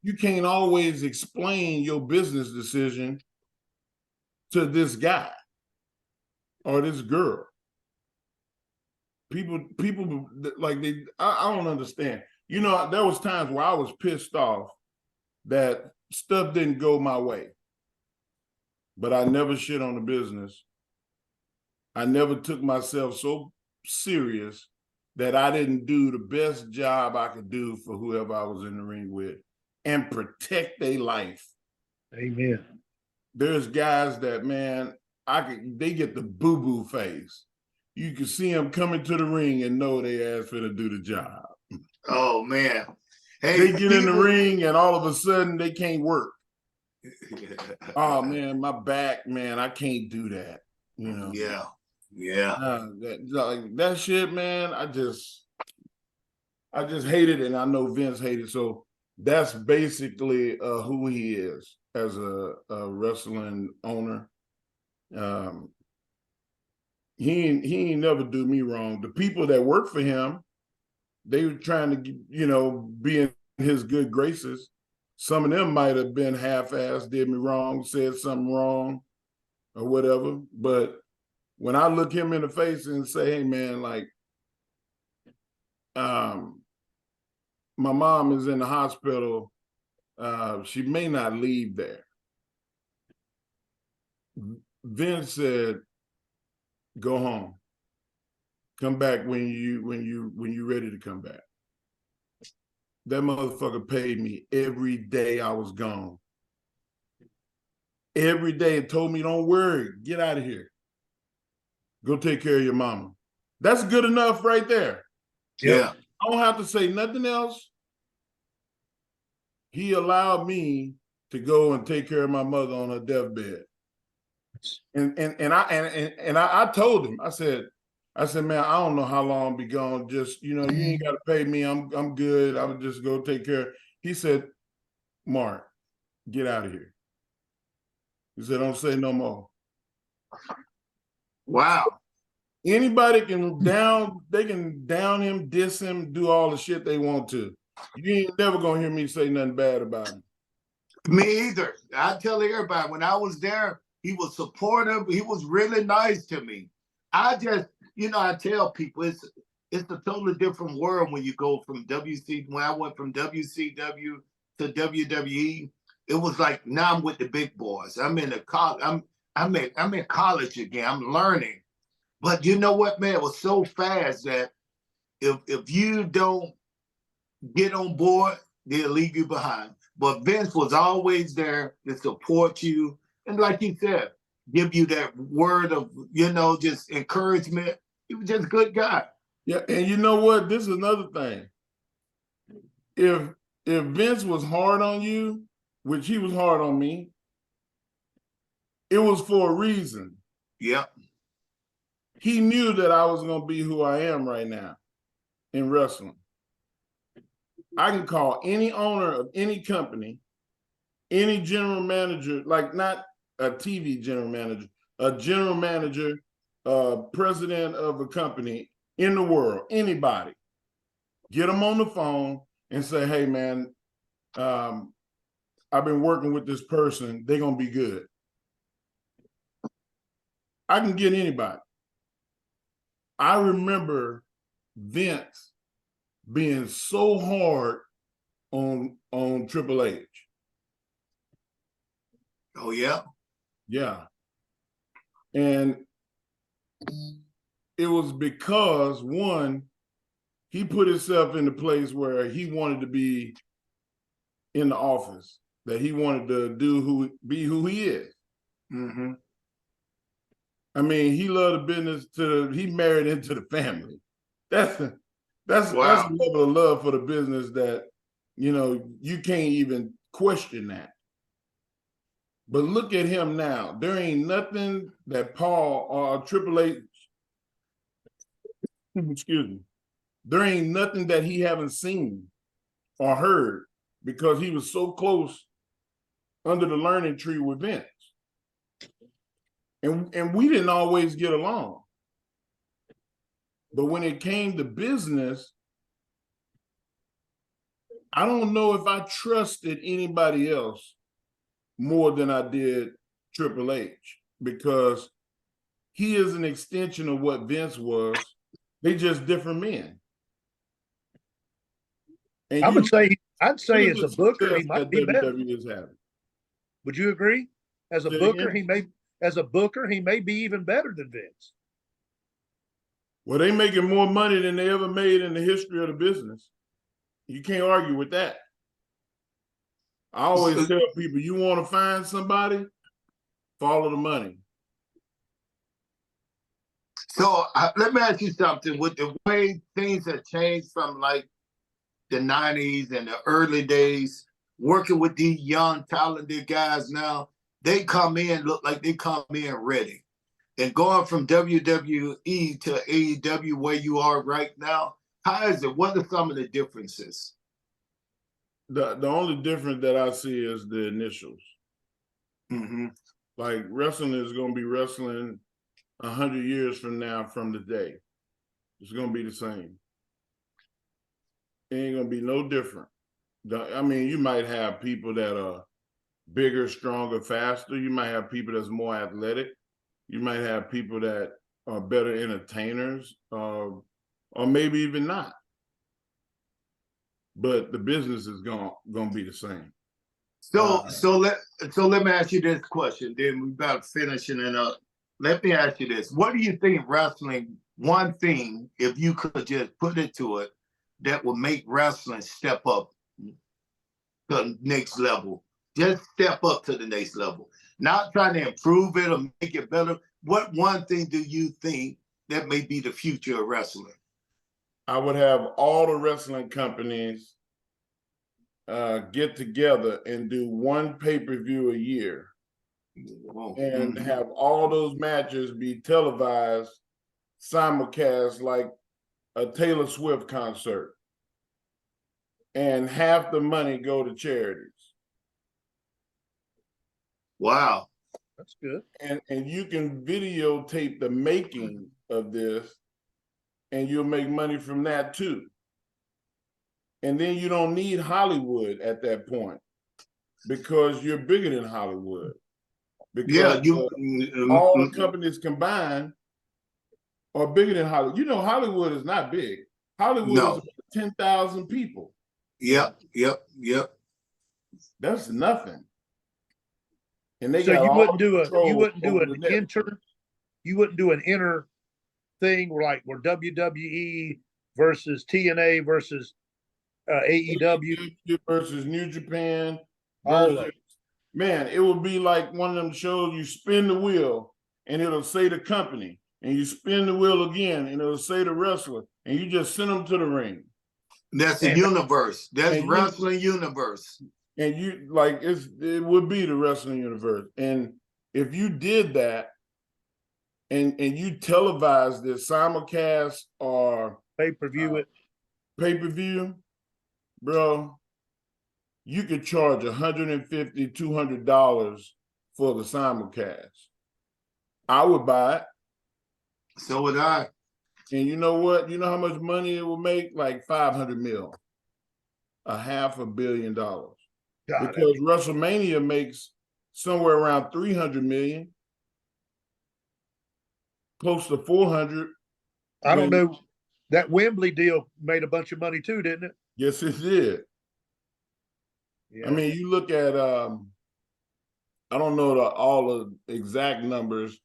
You can't always explain your business decision to this guy or this girl. People like I don't understand. There was times where I was pissed off that stuff didn't go my way. But I never shit on the business. I never took myself so serious that I didn't do the best job I could do for whoever I was in the ring with and protect their life. Amen. There's guys that, man, they get the boo-boo face. You can see them coming to the ring and know they asked for to do the job. Oh, man. Hey, they get in the ring and all of a sudden they can't work. Oh, man, my back, man, I can't do that. Yeah. That shit, man, I just hate it, and I know Vince hated it. So that's basically who he is as a wrestling owner. He ain't never do me wrong. The people that work for him, they were trying to, be in his good graces. Some of them might have been half-assed, did me wrong, said something wrong or whatever. But when I look him in the face and say, hey, man, like, my mom is in the hospital. She may not leave there. Vince said, go home. Come back when you're ready to come back. That motherfucker paid me every day I was gone. Every day, and told me, don't worry, get out of here. Go take care of your mama. That's good enough right there. Yeah. I don't have to say nothing else. He allowed me to go and take care of my mother on her deathbed. And I told him, I said, man, I don't know how long I'll be gone. Just, you ain't got to pay me. I'm good. I would just go take care. He said, Mark, get out of here. He said, don't say no more. Wow. Anybody can down him, diss him, do all the shit they want to. You ain't never gonna hear me say nothing bad about him. Me either. I tell everybody, when I was there, he was supportive. He was really nice to me. I just, I tell people, it's a totally different world when you go from when I went from WCW to WWE. It was like now I'm with the big boys. I'm in I'm in college again. I'm learning. But you know what, man? It was so fast that if you don't get on board, they'll leave you behind. But Vince was always there to support you. And like you said, give you that word of, just encouragement. He was just a good guy. Yeah, and you know what? This is another thing. If Vince was hard on you, which he was hard on me, it was for a reason. Yep. He knew that I was going to be who I am right now in wrestling. I can call any owner of any company, any general manager, like not a TV general manager, a general manager, president of a company in the world, anybody, get them on the phone and say, hey, man, I've been working with this person. They're going to be good. I can get anybody. I remember Vince being so hard on Triple H. Oh, yeah? Yeah. And it was because, one, he put himself in the place where he wanted to be in the office, that he wanted to be who he is. Mm-hmm. I mean, he loved the business he married into the family. That's a level of love for the business that, you can't even question that. But look at him now. There ain't nothing that Paul or Triple H, excuse me, there ain't nothing that he haven't seen or heard because he was so close under the learning tree with Vince. And we didn't always get along. But when it came to business, I don't know if I trusted anybody else more than I did Triple H, because he is an extension of what Vince was. They just different men. And I'd say as a booker, he might be better. WWE is having. Would you agree? As a booker, he may be even better than Vince. Well, they making more money than they ever made in the history of the business. You can't argue with that. I always tell people, you want to find somebody, follow the money. So let me ask you something. With the way things have changed from like the 90s and the early days, working with these young, talented guys now, they come in, look like they come in ready. And going from WWE to AEW where you are right now, how is it? What are some of the differences? The only difference that I see is the initials. Mm-hmm. Like wrestling is going to be wrestling 100 years from now from today. It's going to be the same. It ain't going to be no different. I mean, you might have people that are bigger, stronger, faster. You might have people that's more athletic. You might have people that are better entertainers, or maybe even not. But the business is going to be the same. So let me ask you this question. Then we're about finishing it up. Let me ask you this: what do you think wrestling? One thing, if you could just put it to it, that would make wrestling step up to the next level. Just step up to the next level. Not trying to improve it or make it better. What one thing do you think that may be the future of wrestling? I would have all the wrestling companies get together and do one pay-per-view a year, and have all those matches be televised, simulcast like a Taylor Swift concert, and half the money go to charities. Wow. That's good. And you can videotape the making of this, and you'll make money from that too. And then you don't need Hollywood at that point, because you're bigger than Hollywood. Because all the companies combined, or bigger than Hollywood. You know, Hollywood is not big. Hollywood is No. about 10,000 people. Yep. That's nothing. And they So got you all wouldn't the do control over an the net. you wouldn't do an inner thing where WWE versus TNA versus AEW, versus New Japan. all of Versus, it. man, it would be like one of them shows you spin the wheel and it'll say the company, and you spin the wheel again and it'll say the wrestler, and you just send them to the ring. That's the universe. That's and you- wrestling universe. And you like it would be the wrestling universe. And if you did that and you televised this simulcast or Pay-per-view pay-per-view, bro, you could charge $150, $200 for the simulcast. I would buy it. So would I. And you know what? You know how much money it will make? Like 500 mil, $500 million. God, Because WrestleMania makes somewhere around 300 million, close to 400. I don't know. That Wembley deal made a bunch of money too, didn't it? Yes, it did. Yeah. I mean, you look at I don't know all the exact numbers,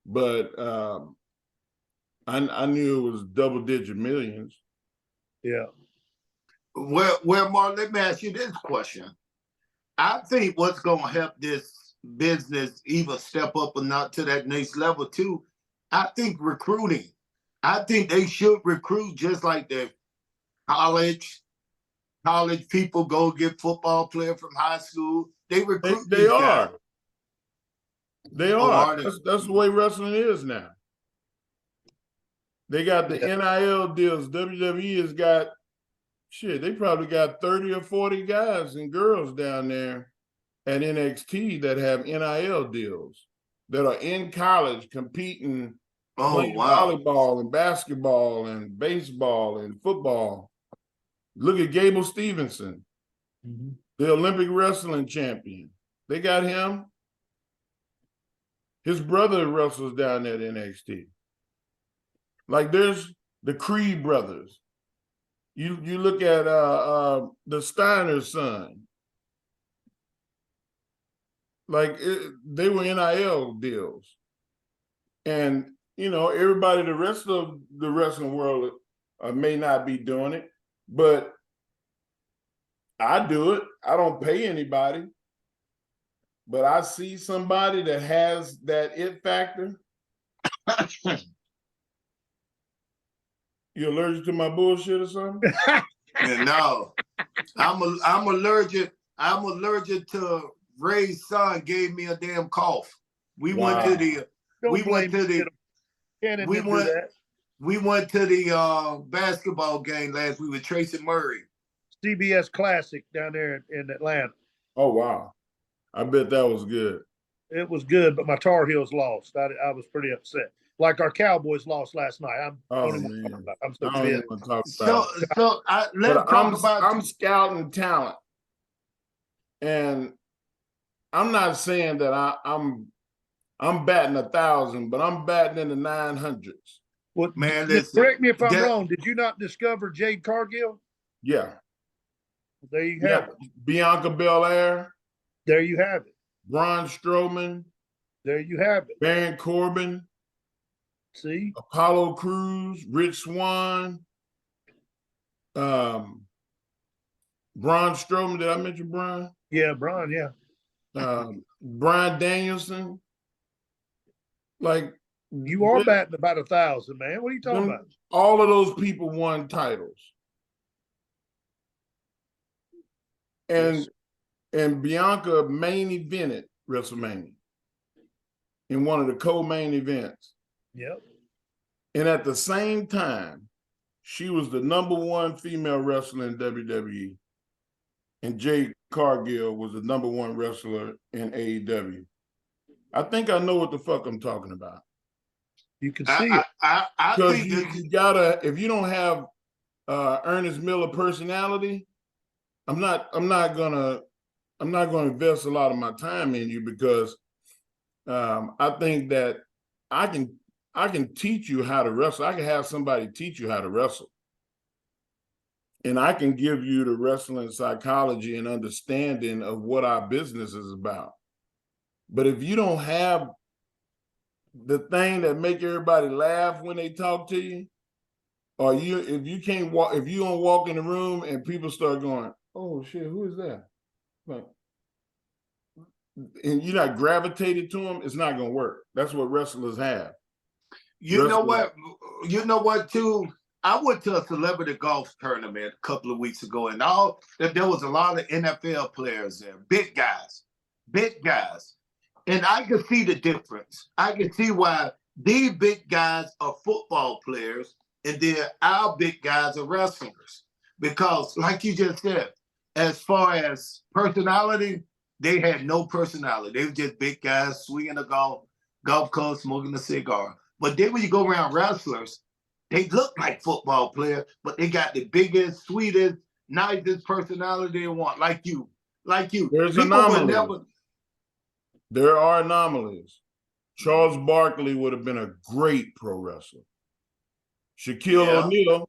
but I knew it was double-digit millions. Yeah. Well, Mark, let me ask you this question. I think what's going to help this business either step up or not to that next level too, I think recruiting. I think they should recruit just like the college people go get football player from high school. They recruit They these are. guys. They Oh, are. are they? That's the way wrestling is now. They got the NIL deals. WWE has got, shit, they probably got 30 or 40 guys and girls down there at NXT that have NIL deals that are in college competing, playing volleyball and basketball and baseball and football. Look at Gable Stevenson, the Olympic wrestling champion. They got him. His brother wrestles down there at NXT. Like there's the Creed brothers. You look at the Steiner son. Like they were NIL deals. And, you know, everybody, the rest of the wrestling world may not be doing it, but I do it. I don't pay anybody. But I see somebody that has that it factor. You allergic to my bullshit or something? No, I'm allergic. I'm allergic to Ray's son gave me a damn cough. We went to the basketball game last week with Tracy Murray. CBS Classic down there in Atlanta. Oh wow. I bet that was good. It was good, but my Tar Heels lost. I was pretty upset. Like our Cowboys lost last night. I'm so pissed. I'm scouting talent, and I'm not saying that I'm batting 1,000, but I'm batting in the 900s. Well, man, correct me if I'm wrong. Did you not discover Jade Cargill? Yeah. There you have it. Bianca Belair. There you have it. Braun Strowman. There you have it. Baron Corbin. See? Apollo Crews, Rich Swann. Braun Strowman. Did I mention Braun? Yeah, Braun, yeah. Bryan Danielson. Like, you are batting about 1,000, man. What are you talking about? All of those people won titles. And Bianca main evented WrestleMania in one of the co-main events. Yep. And at the same time, she was the #1 female wrestler in WWE. And Jade Cargill was the #1 wrestler in AEW. I think I know what the fuck I'm talking about. You can see it. I think you gotta, if you don't have Ernest Miller personality, I'm not gonna invest a lot of my time in you, because I think that I can I can teach you how to wrestle. I can have somebody teach you how to wrestle. And I can give you the wrestling psychology and understanding of what our business is about. But if you don't have the thing that make everybody laugh when they talk to you, or if you can't walk, if you don't walk in the room and people start going, oh shit, who is that? Like, and you're not gravitated to them, it's not gonna work. That's what wrestlers have. You know what? You know what, too? I went to a celebrity golf tournament a couple of weeks ago, and there was a lot of NFL players there, big guys. And I could see the difference. I could see why these big guys are football players and then our big guys are wrestlers. Because, like you just said, as far as personality, they had no personality. They were just big guys swinging a golf club, smoking a cigar. But then when you go around wrestlers, they look like football players, but they got the biggest, sweetest, nicest personality they want, like you. There's People anomalies. There are anomalies. Charles Barkley would have been a great pro wrestler. Shaquille O'Neal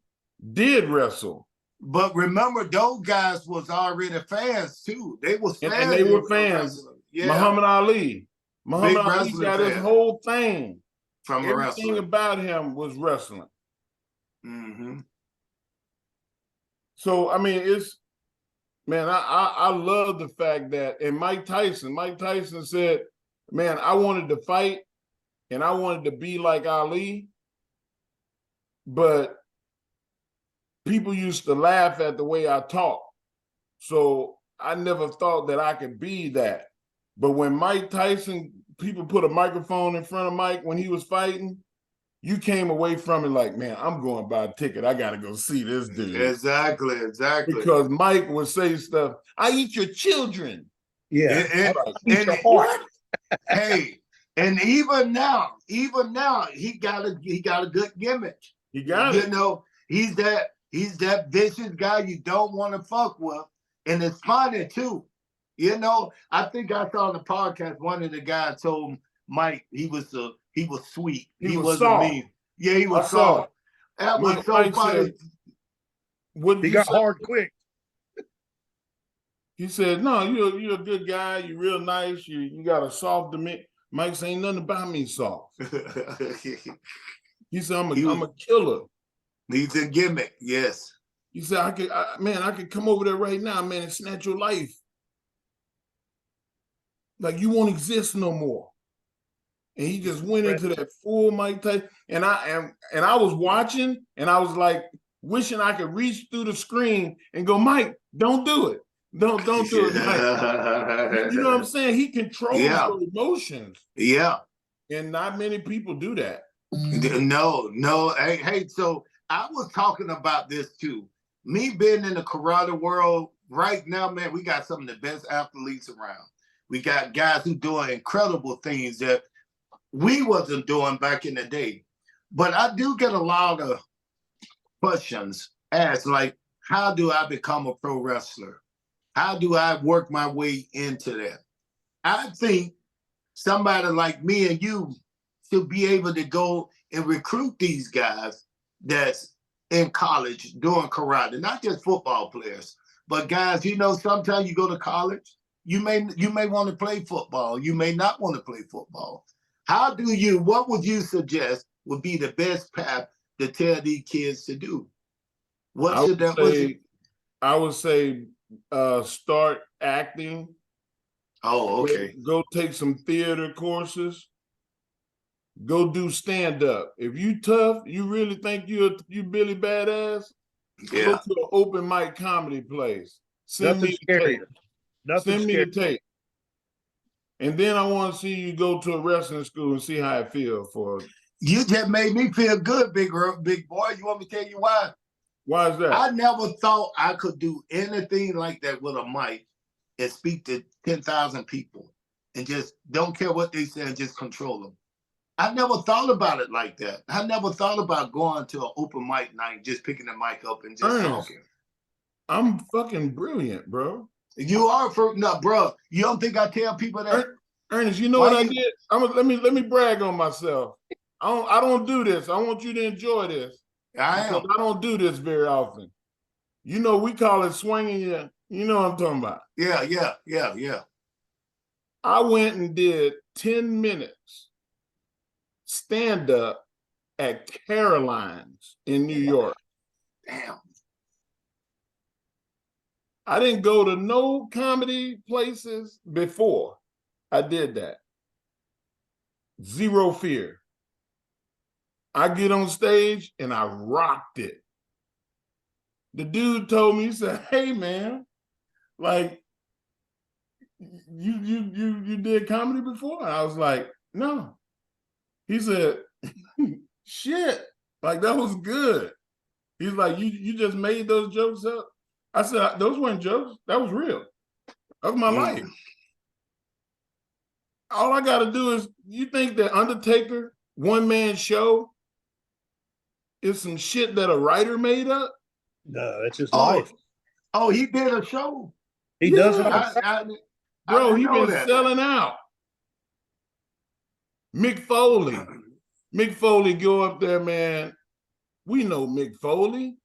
did wrestle. But remember, those guys was already fans too. They was fans. And they were fans. Yeah. Muhammad Ali. Muhammad Ali got his whole thing. From a wrestler. Everything about him was wrestling. Mm-hmm. So, I mean, I love the fact that, and Mike Tyson said, man, I wanted to fight and I wanted to be like Ali, but people used to laugh at the way I talk. So I never thought that I could be that. But when Mike Tyson, people put a microphone in front of Mike when he was fighting, you came away from it like, man, I'm going to buy a ticket. I got to go see this dude. Exactly. Because Mike would say stuff, I eat your children. Yeah. And what? Hey, and even now, he got a good gimmick. He got it. You know, he's that vicious guy you don't want to fuck with. And it's funny too. You know, I think I saw on the podcast, one of the guys told Mike he was sweet. He wasn't soft. mean. Yeah, he was soft. That was so Mike funny. Said, he got hard quick. He said, no, you're a good guy. You're real nice. You got a soft demeanor. Mike said, ain't nothing about me soft. He said, I'm a killer. He's a gimmick, yes. He said, I could come over there right now, man, and snatch your life. Like you won't exist no more. And he just went into that full Mike Tyson. And I was watching, and I was like wishing I could reach through the screen and go, Mike, don't do it. Don't do it, Mike. You know what I'm saying? He controls your emotions. Yeah. And not many people do that. No. Hey, so I was talking about this too. Me being in the karate world right now, man, we got some of the best athletes around. We got guys who doing incredible things that we wasn't doing back in the day. But I do get a lot of questions asked, like, how do I become a pro wrestler? How do I work my way into that? I think somebody like me and you should be able to go and recruit these guys that's in college doing karate, not just football players, but guys, you know, sometimes you go to college, you may want to play football, you may not want to play football. What would you suggest would be the best path to tell these kids to do? I would say start acting. Oh, okay. Go take some theater courses. Go do stand-up. If you tough, you really think you Billy Badass, go to an open mic comedy place. Send me the tape. And then I want to see you go to a wrestling school and see how it feels for. You just made me feel good, big boy. You want me to tell you why? Why is that? I never thought I could do anything like that with a mic and speak to 10,000 people and just don't care what they say and just control them. I never thought about it like that. I never thought about going to an open mic night, just picking the mic up and just talking. I'm fucking brilliant, bro. You are bro. You don't think I tell people that? Ernest, you know what I did? Let me brag on myself. I don't do this. I want you to enjoy this. I Because am. I don't do this very often. You know, we call it swinging you. You know what I'm talking about. Yeah. I went and did 10 minutes stand up at Caroline's in New York. Damn. I didn't go to no comedy places before I did that. Zero fear. I get on stage and I rocked it. The dude told me, he said, "Hey man, like you did comedy before?" And I was like, "No." He said, "Shit, like that was good." He's like, you just made those jokes up?" I said, "Those weren't jokes. That was real. That was my life." All I got to do is, you think that Undertaker one-man show is some shit that a writer made up? No, that's his Oh, life. oh, he did a show. He does it all Yes. the time. Bro, didn't he know been that. selling out. Mick Foley. Mick Foley go up there, man. We know Mick Foley.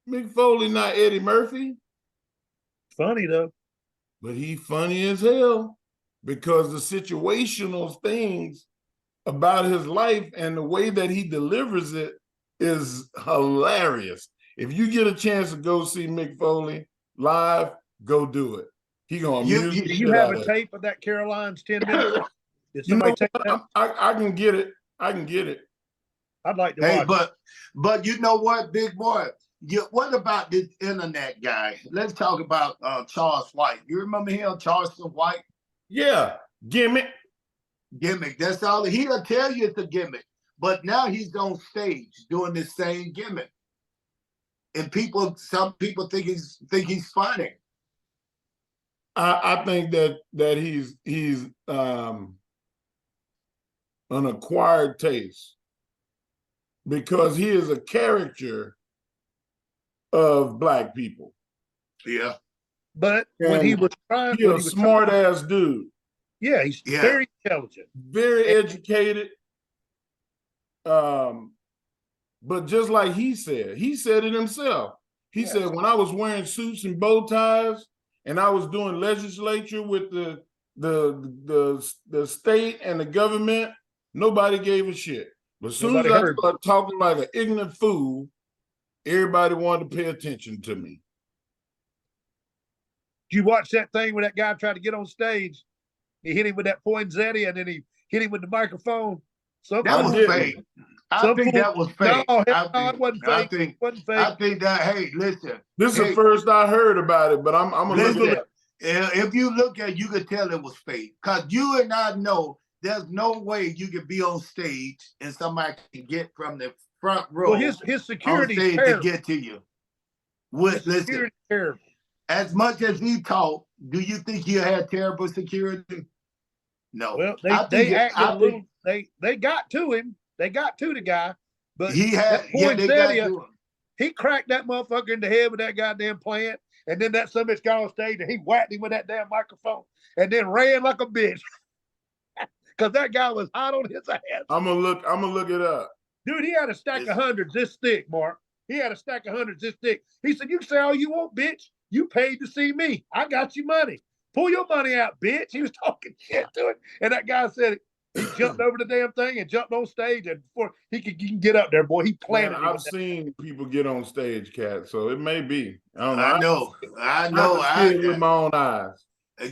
Mick Foley not Eddie Murphy, Funny though. but he funny as hell because the situational things about his life and the way that he delivers it is hilarious. If you get a chance to go see Mick Foley live, go do it. He gonna amuse You- the Do shit you have out a of tape of that Caroline's 10 minutes? Did you. You somebody know take what? that? I can get it. I can get it. I'd like to Hey, watch. but you know what, big boy? What about this internet guy? Let's talk about Charles White. You remember him, Charleston White? Yeah, gimmick. Gimmick. That's all. He'll tell you it's a gimmick. But now he's on stage doing the same gimmick. And some people think he's funny. I think that he's an acquired taste because he is a caricature of Black people. Yeah. But when he And was trying, He's a smart ass dude, yeah, he's Yeah. very intelligent. very educated. But just like he said it himself. He Yes. said, when I was wearing suits and bow ties and I was doing legislature with the state and the government, nobody gave a shit. But as soon as Nobody I heard. started talking like an ignorant fool, everybody wanted to pay attention to me. Did you watch that thing where that guy tried to get on stage? He hit him with that poinsettia and then he hit him with the microphone. That I was didn't. fake. I Some think fool- that was fake. No, I it wasn't fake. It wasn't fake. I think that, hey, listen. This is Hey, the first I heard about it, but I'm gonna look listen, at it. if you look at it, you could tell it was fake. Because you and I know there's no way you could be on stage and somebody can get from the front row Well, his on security stage to terrible. get to you. His Listen, security terrible. as much as he talked, do you think he had terrible security? No. Well, I they think acted I a little. think They got to him. They got to the guy, but he had. that Yeah, they got poinsettia, to him. he cracked that motherfucker in the head with that goddamn plant, and then that son of a bitch got on stage and he whacked him with that damn microphone, and then ran like a bitch, because that guy was hot on his ass. I'm gonna look it up. Dude, he had a stack of hundreds this thick, Mark. He had a stack of hundreds this thick. He said, "You can say all you want, bitch. You paid to see me. I got you money. Pull your money out, bitch." He was talking shit to it, and that guy said he jumped over the damn thing and jumped on stage, and before he can get up there, boy, he planted Man, him. I've seen people get on stage, Cat, so it may be. I don't know. I I know. have to see it with my own eyes.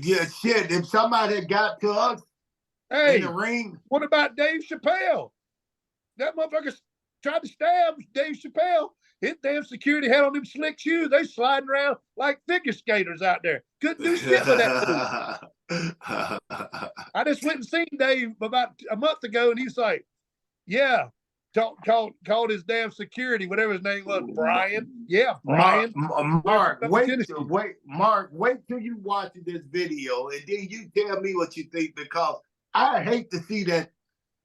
Yeah, shit. If somebody had got to us in Hey, the ring, what about Dave Chappelle? That motherfucker tried to stab Dave Chappelle. His damn security had on them slick shoes. They sliding around like figure skaters out there. Couldn't do shit with that dude. I just went and seen Dave about a month ago, and he's like, "Yeah, called his damn security, whatever his name was, Brian. Yeah, Brian. Mark, wait till you watch this video, and then you tell me what you think, because I hate to see that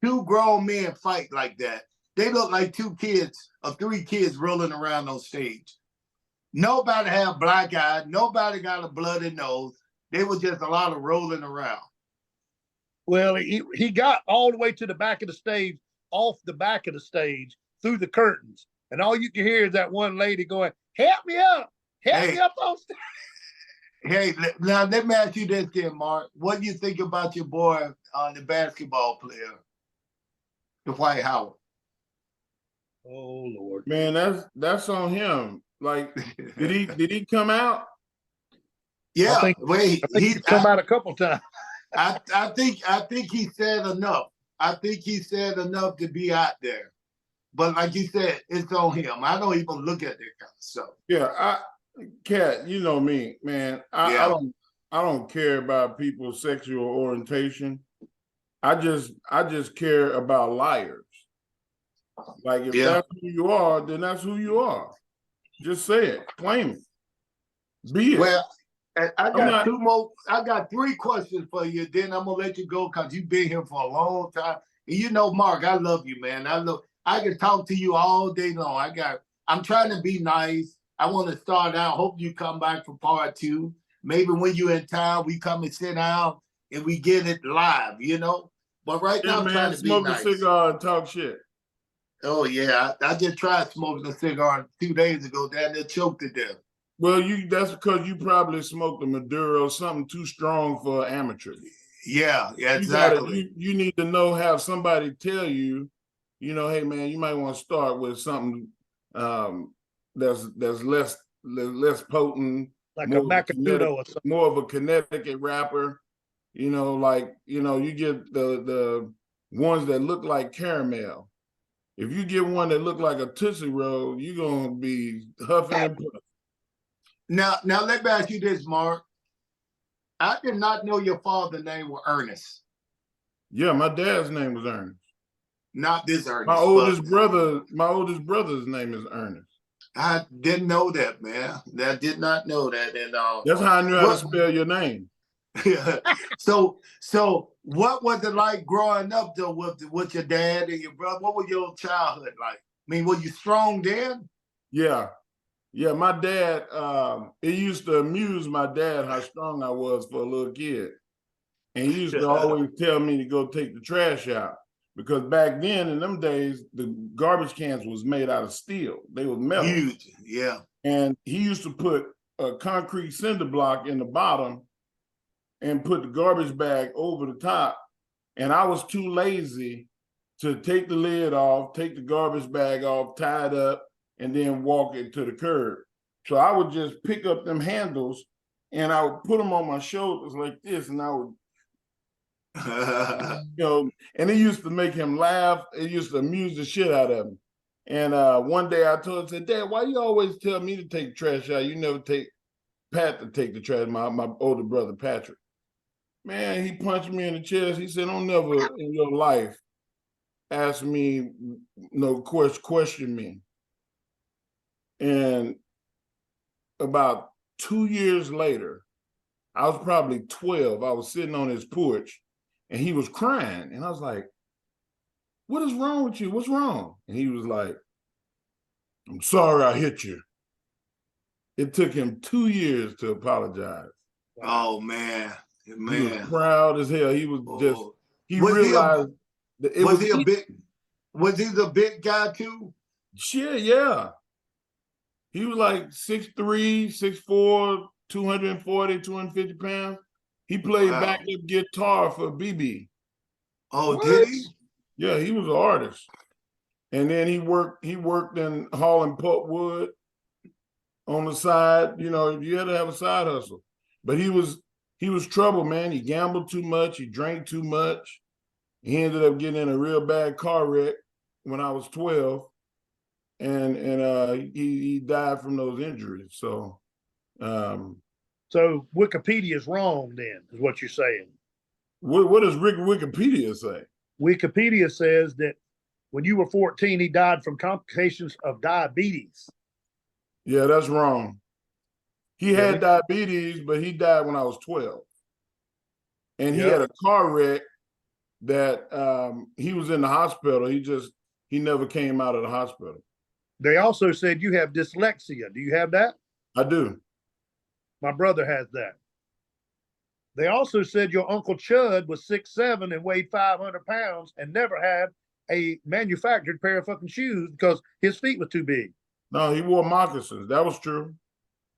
two grown men fight like that. They look like two kids or three kids rolling around on stage. Nobody had black eye. Nobody got a bloody nose. They were just a lot of rolling around. Well, he got all the way to the back of the stage, off the back of the stage, through the curtains. And all you can hear is that one lady going, help me up on stage. Hey, now let me ask you this then, Mark. What do you think about your boy, the basketball player, Dwight Howard? Oh Lord. Man, that's on him. Like, did he come out? Yeah, I think he's come out a couple times. I think he said enough. I think he said enough to be out there. But like you said, it's on him. I don't even look at that kind of stuff. Yeah, Cat, you know me, man. I don't care about people's sexual orientation. I just care about liars. Like, if that's who you are, then that's who you are. Just say it, claim it, be it. Well, I got 3 questions for you. Then I'm gonna let you go because you've been here for a long time. And you know, Mark, I love you, man. I can talk to you all day long. I'm trying to be nice. I want to start out. Hope you come back for part 2. Maybe when you're in town, we come and sit down and we get it live, you know. But right now, I'm trying to be nice. Smoke a cigar and talk shit. Oh yeah, I just tried smoking a cigar 2 days ago. Down there, choked to death. Well, that's because you probably smoked a Maduro, something too strong for amateurs. Yeah, exactly. You need to have somebody tell you, hey man, you might want to start with something that's less potent, like a Macanudo or something. More of a Connecticut wrapper. You get the ones that look like caramel. If you get one that look like a Tootsie Roll, you're gonna be huffing and puffing. Now let me ask you this, Mark. I did not know your father's name was Ernest. Yeah, my dad's name was Ernest. Not this Ernest. My oldest brother's name is Ernest. I didn't know that, man. I did not know that. And that's how I knew how to spell your name. So what was it like growing up though with your dad and your brother? What was your childhood like? I mean, were you strong then? Yeah. Yeah, my dad, it used to amuse my dad how strong I was for a little kid. And he used to always tell me to go take the trash out. Because back then, in them days, the garbage cans was made out of steel. They were metal. Huge, yeah. And he used to put a concrete cinder block in the bottom and put the garbage bag over the top. And I was too lazy to take the lid off, take the garbage bag off, tie it up, and then walk it to the curb. So I would just pick up them handles and I would put them on my shoulders like this, and I would, and it used to make him laugh. It used to amuse the shit out of him. And one day I told him, I said, Dad, why you always tell me to take the trash out? You never take Pat to take the trash, my older brother, Patrick. Man, he punched me in the chest. He said, don't never in your life ask me, question me. And about 2 years later, I was probably 12. I was sitting on his porch and he was crying. And I was like, what is wrong with you? What's wrong? And he was like, I'm sorry I hit you. It took him 2 years to apologize. Oh, man. He was proud as hell. He was realized that it was he the big guy too? Shit, yeah. He was like 6'3", 6'4", 240, 250 pounds. He played backup guitar for BB. Oh, did he? Yeah, he was an artist. And then he worked in hauling pulpwood on the side. You had to have a side hustle. But he was trouble, man. He gambled too much. He drank too much. He ended up getting in a real bad car wreck when I was 12. And he died from those injuries. So so Wikipedia is wrong then, is what you're saying. What does Wikipedia say? Wikipedia says that when you were 14, he died from complications of diabetes. Yeah, that's wrong. He had diabetes, but he died when I was 12. And he had a car wreck that he was in the hospital. He never came out of the hospital. They also said you have dyslexia. Do you have that? I do. My brother has that. They also said your Uncle Chud was 6'7" and weighed 500 pounds and never had a manufactured pair of fucking shoes because his feet were too big. No, he wore moccasins. That was true.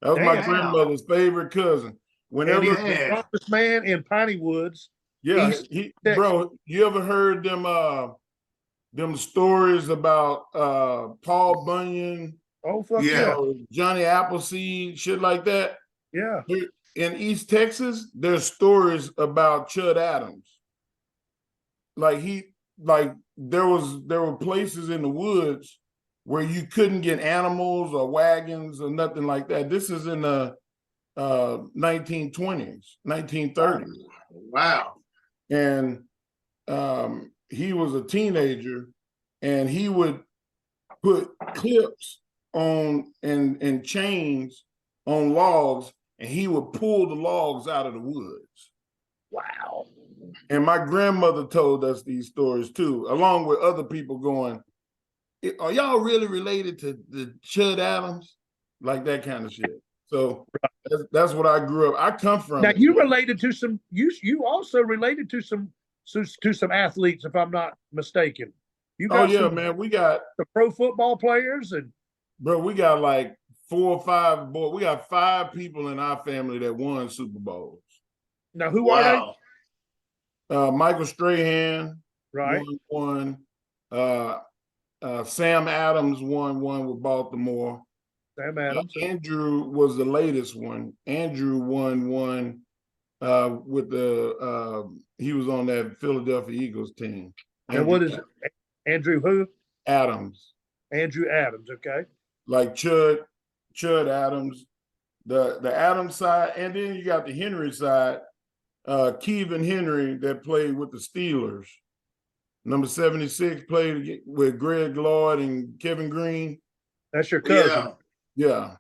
That was my Damn. grandmother's favorite cousin. Whenever, And he's the Yeah. strongest man in Piney Woods. yeah, East bro, you ever heard them stories about Paul Bunyan, Oh, fuck Yeah. yeah. Johnny Appleseed, shit like that? Yeah. In East Texas, there's stories about Chud Adams. Like there were places in the woods where you couldn't get animals or wagons or nothing like that. This is in the 1920s, 1930s. Wow. And he was a teenager, and he would put clips on and chains on logs, and he would pull the logs out of the woods. Wow. And my grandmother told us these stories too, along with other people going, are y'all really related to the Chud Adams? Like that kind of shit. So that's what I grew up. I come from. Now you related to some. You also related to some athletes, if I'm not mistaken. You got Man, we got the pro football players and bro. We got like 4 or 5 boys. We got 5 people in our family that won Super Bowls. now who are they? Michael Strahan, Right. won. Sam Adams won one with Baltimore. Sam Adams. Andrew was the latest one. Andrew won one with he was on that Philadelphia Eagles team. And what is it? Andrew who? Adams. Andrew Adams, okay. Like Chud Adams, the Adams side, and then you got the Henry side, Kevin Henry that played with the Steelers. Number 76 played with Greg Lloyd and Kevin Green. That's your cousin. Yeah.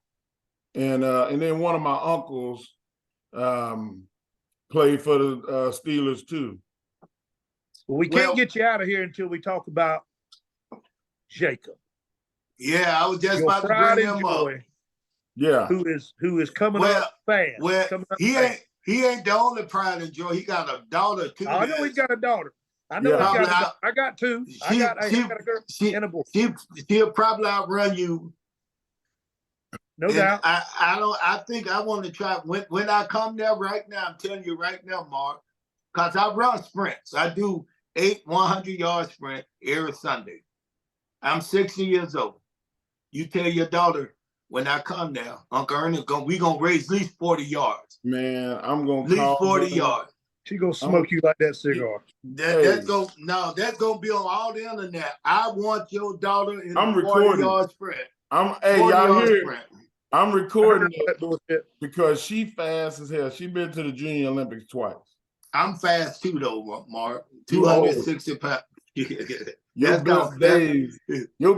And then one of my uncles played for the Steelers too. Well, we can't get you out of here until we talk about Jacob. Yeah, I was just Your about to pride bring and him up. joy, Yeah. who is coming up fast. Well, coming up he fast. ain't the only pride and joy. He got a daughter too. I know he's got a daughter. I know Yeah. he's got. I got 2. I got a girl and a boy. She'll probably outrun you. No doubt. I think I want to try when I come there right now. I'm telling you right now, Mark, because I run sprints. I do 8 100-yard sprint every Sunday. I'm 60 years old. You tell your daughter when I come there, Uncle Ernest, we gonna raise at least 40 yards. Man, I'm gonna At least 40 yards. She gonna smoke you like that cigar. That's gonna be on all the internet. I want your daughter in I'm the 40-yard sprint. Y'all hear it? I'm recording it because she fast as hell. She been to the Junior Olympics twice. I'm fast too, though, Mark. 260 pounds. Your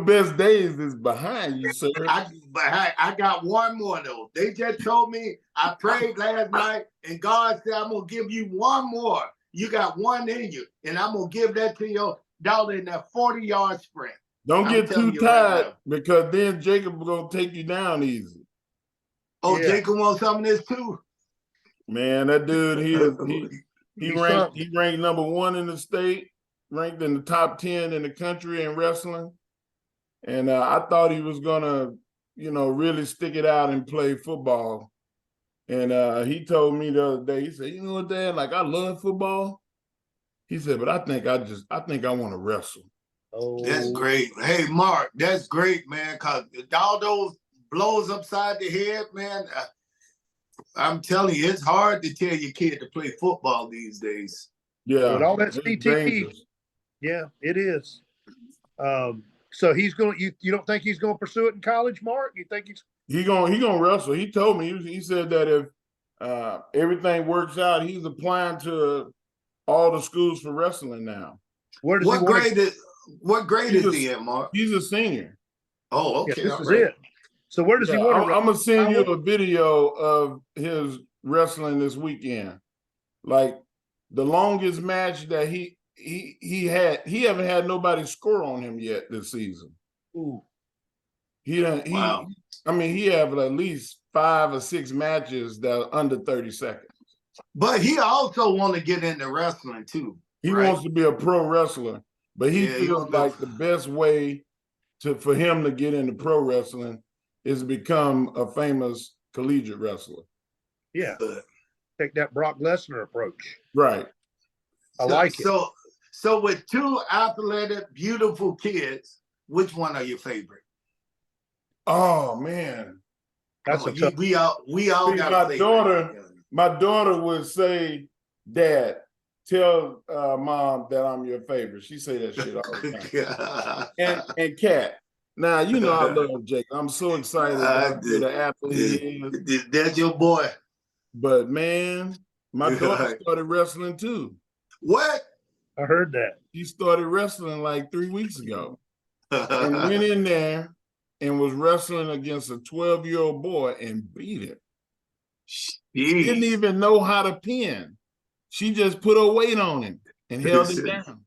best days is behind you, sir. I got one more though. They just told me I prayed last night, and God said I'm gonna give you one more. You got one in you, and I'm gonna give that to your daughter in that 40-yard sprint. Don't get too tired because then Jacob gonna take you down easy. Oh, yeah. Jacob wants some of this too. Man, that dude, he ranked number 1 in the state, ranked in the top 10 in the country in wrestling. And I thought he was gonna, really stick it out and play football. And he told me the other day, he said, "You know what, Dad? Like, I love football." He said, "But I think I want to wrestle." Oh, that's great. Hey, Mark, that's great, man. Cause all those blows upside the head, man. I'm telling you, it's hard to tell your kid to play football these days. Yeah, with all that CTE. Yeah, it is. So he's going. You don't think he's going to pursue it in college, Mark? You think he's gonna wrestle? He told me. He said that if everything works out, he's applying to all the schools for wrestling now. What grade is he in, Mark? He's a senior. Oh, okay. Yeah, this is it. So where does he want to? I'm gonna send you a video of his wrestling this weekend. Like the longest match that he haven't had nobody score on him yet this season. Ooh. I mean, he have at least 5 or 6 matches that are under 30 seconds. But he also want to get into wrestling too. He right? wants to be a pro wrestler, but he Yeah, he feels wants to- like the best way for him to get into pro wrestling is to become a famous collegiate wrestler. Yeah. Take that Brock Lesnar approach. Right. I like it. So with two athletic, beautiful kids, which one are your favorite? Oh man. That's Come a on, tough. we all See, got my daughter would say, Dad, tell Mom that I'm your favorite. She say that shit all the time. and Kat. Now, you know I love Jake. I'm so excited about the athlete he is. That's your boy. But man, my daughter started wrestling too. What? I heard that. She started wrestling like 3 weeks ago. And went in there and was wrestling against a 12-year-old boy and beat him. She didn't even know how to pin. She just put her weight on him and held him down.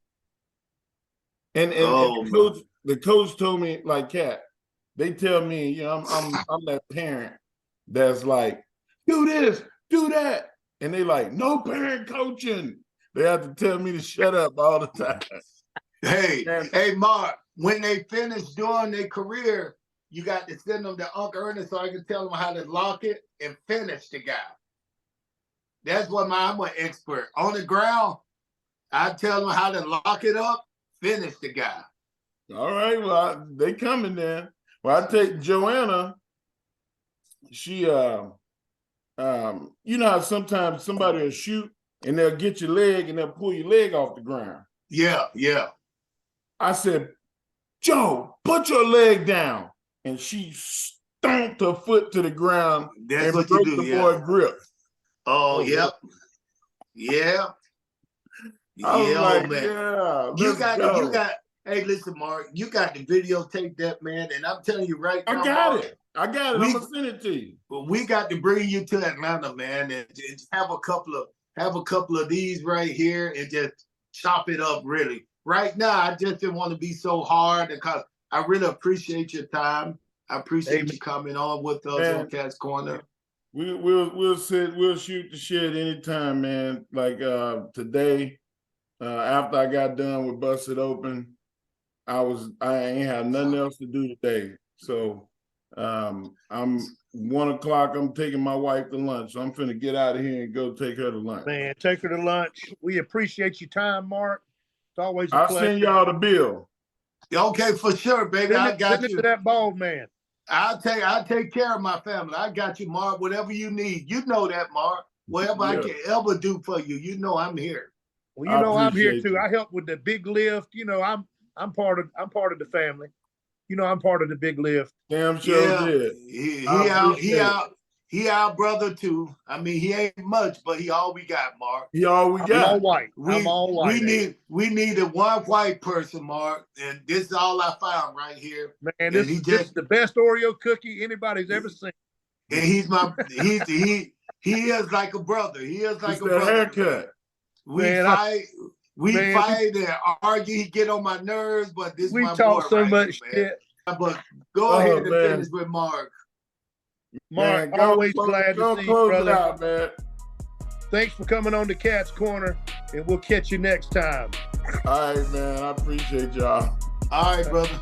And the coach told me, like, Kat, they tell me, you know, I'm that parent that's like, do this, do that. And they like, no parent coaching. They have to tell me to shut up all the time. Hey, Mark, when they finish doing their career, you got to send them to Uncle Ernest so I can tell them how to lock it and finish the guy. That's what I'm an expert. On the ground, I tell them how to lock it up, finish the guy. All right, well, they coming there. Well, I take Joanna. She, you know how sometimes somebody will shoot and they'll get your leg and they'll pull your leg off the ground. Yeah. I said, Joe, put your leg down. And she stomped her foot to the ground and broke the boy grip. Oh, yep. Yeah. I was like, man. Yeah, you got, hey, listen, Mark, you got to videotape that, man. And I'm telling you right now, I got Mark, it. I'm going to send it to you. But we got to bring you to Atlanta, man, and have a couple of these right here and just chop it up, really. Right now, I just didn't want to be so hard because I really appreciate your time. I appreciate you coming on with us on Cat's Corner. We'll shoot the shit anytime, man. Like today, after I got done with Busted Open, I ain't have nothing else to do today. So I'm 1 o'clock. I'm taking my wife to lunch. So I'm finna get out of here and go take her to lunch. Man, take her to lunch. We appreciate your time, Mark. It's always a pleasure. I'll send y'all the bill. Okay, for sure, baby. I got you. Send it to that bald man. I'll take care of my family. I got you, Mark. Whatever you need, you know that, Mark. Whatever I can ever do for you, you know I'm here. Well, you know I'm here too. I help with the big lift. You know I'm part of the family. You know I'm part of the big lift. Damn sure did. He our brother too. I mean, he ain't much, but he all we got, Mark. He all we got. I'm all white. I'm all white. We needed one white person, Mark, and this is all I found right here. Man, this is the best Oreo cookie anybody's ever seen. And he is like a brother. He is like a brother. Haircut. We fight and argue. He get on my nerves, but this we my talk boy so right much here, shit. But go ahead and finish with Mark. Mark, always glad to see you, brother. Out, man. Thanks for coming on to Cat's Corner, and we'll catch you next time. All right, man. I appreciate y'all. All right, brother.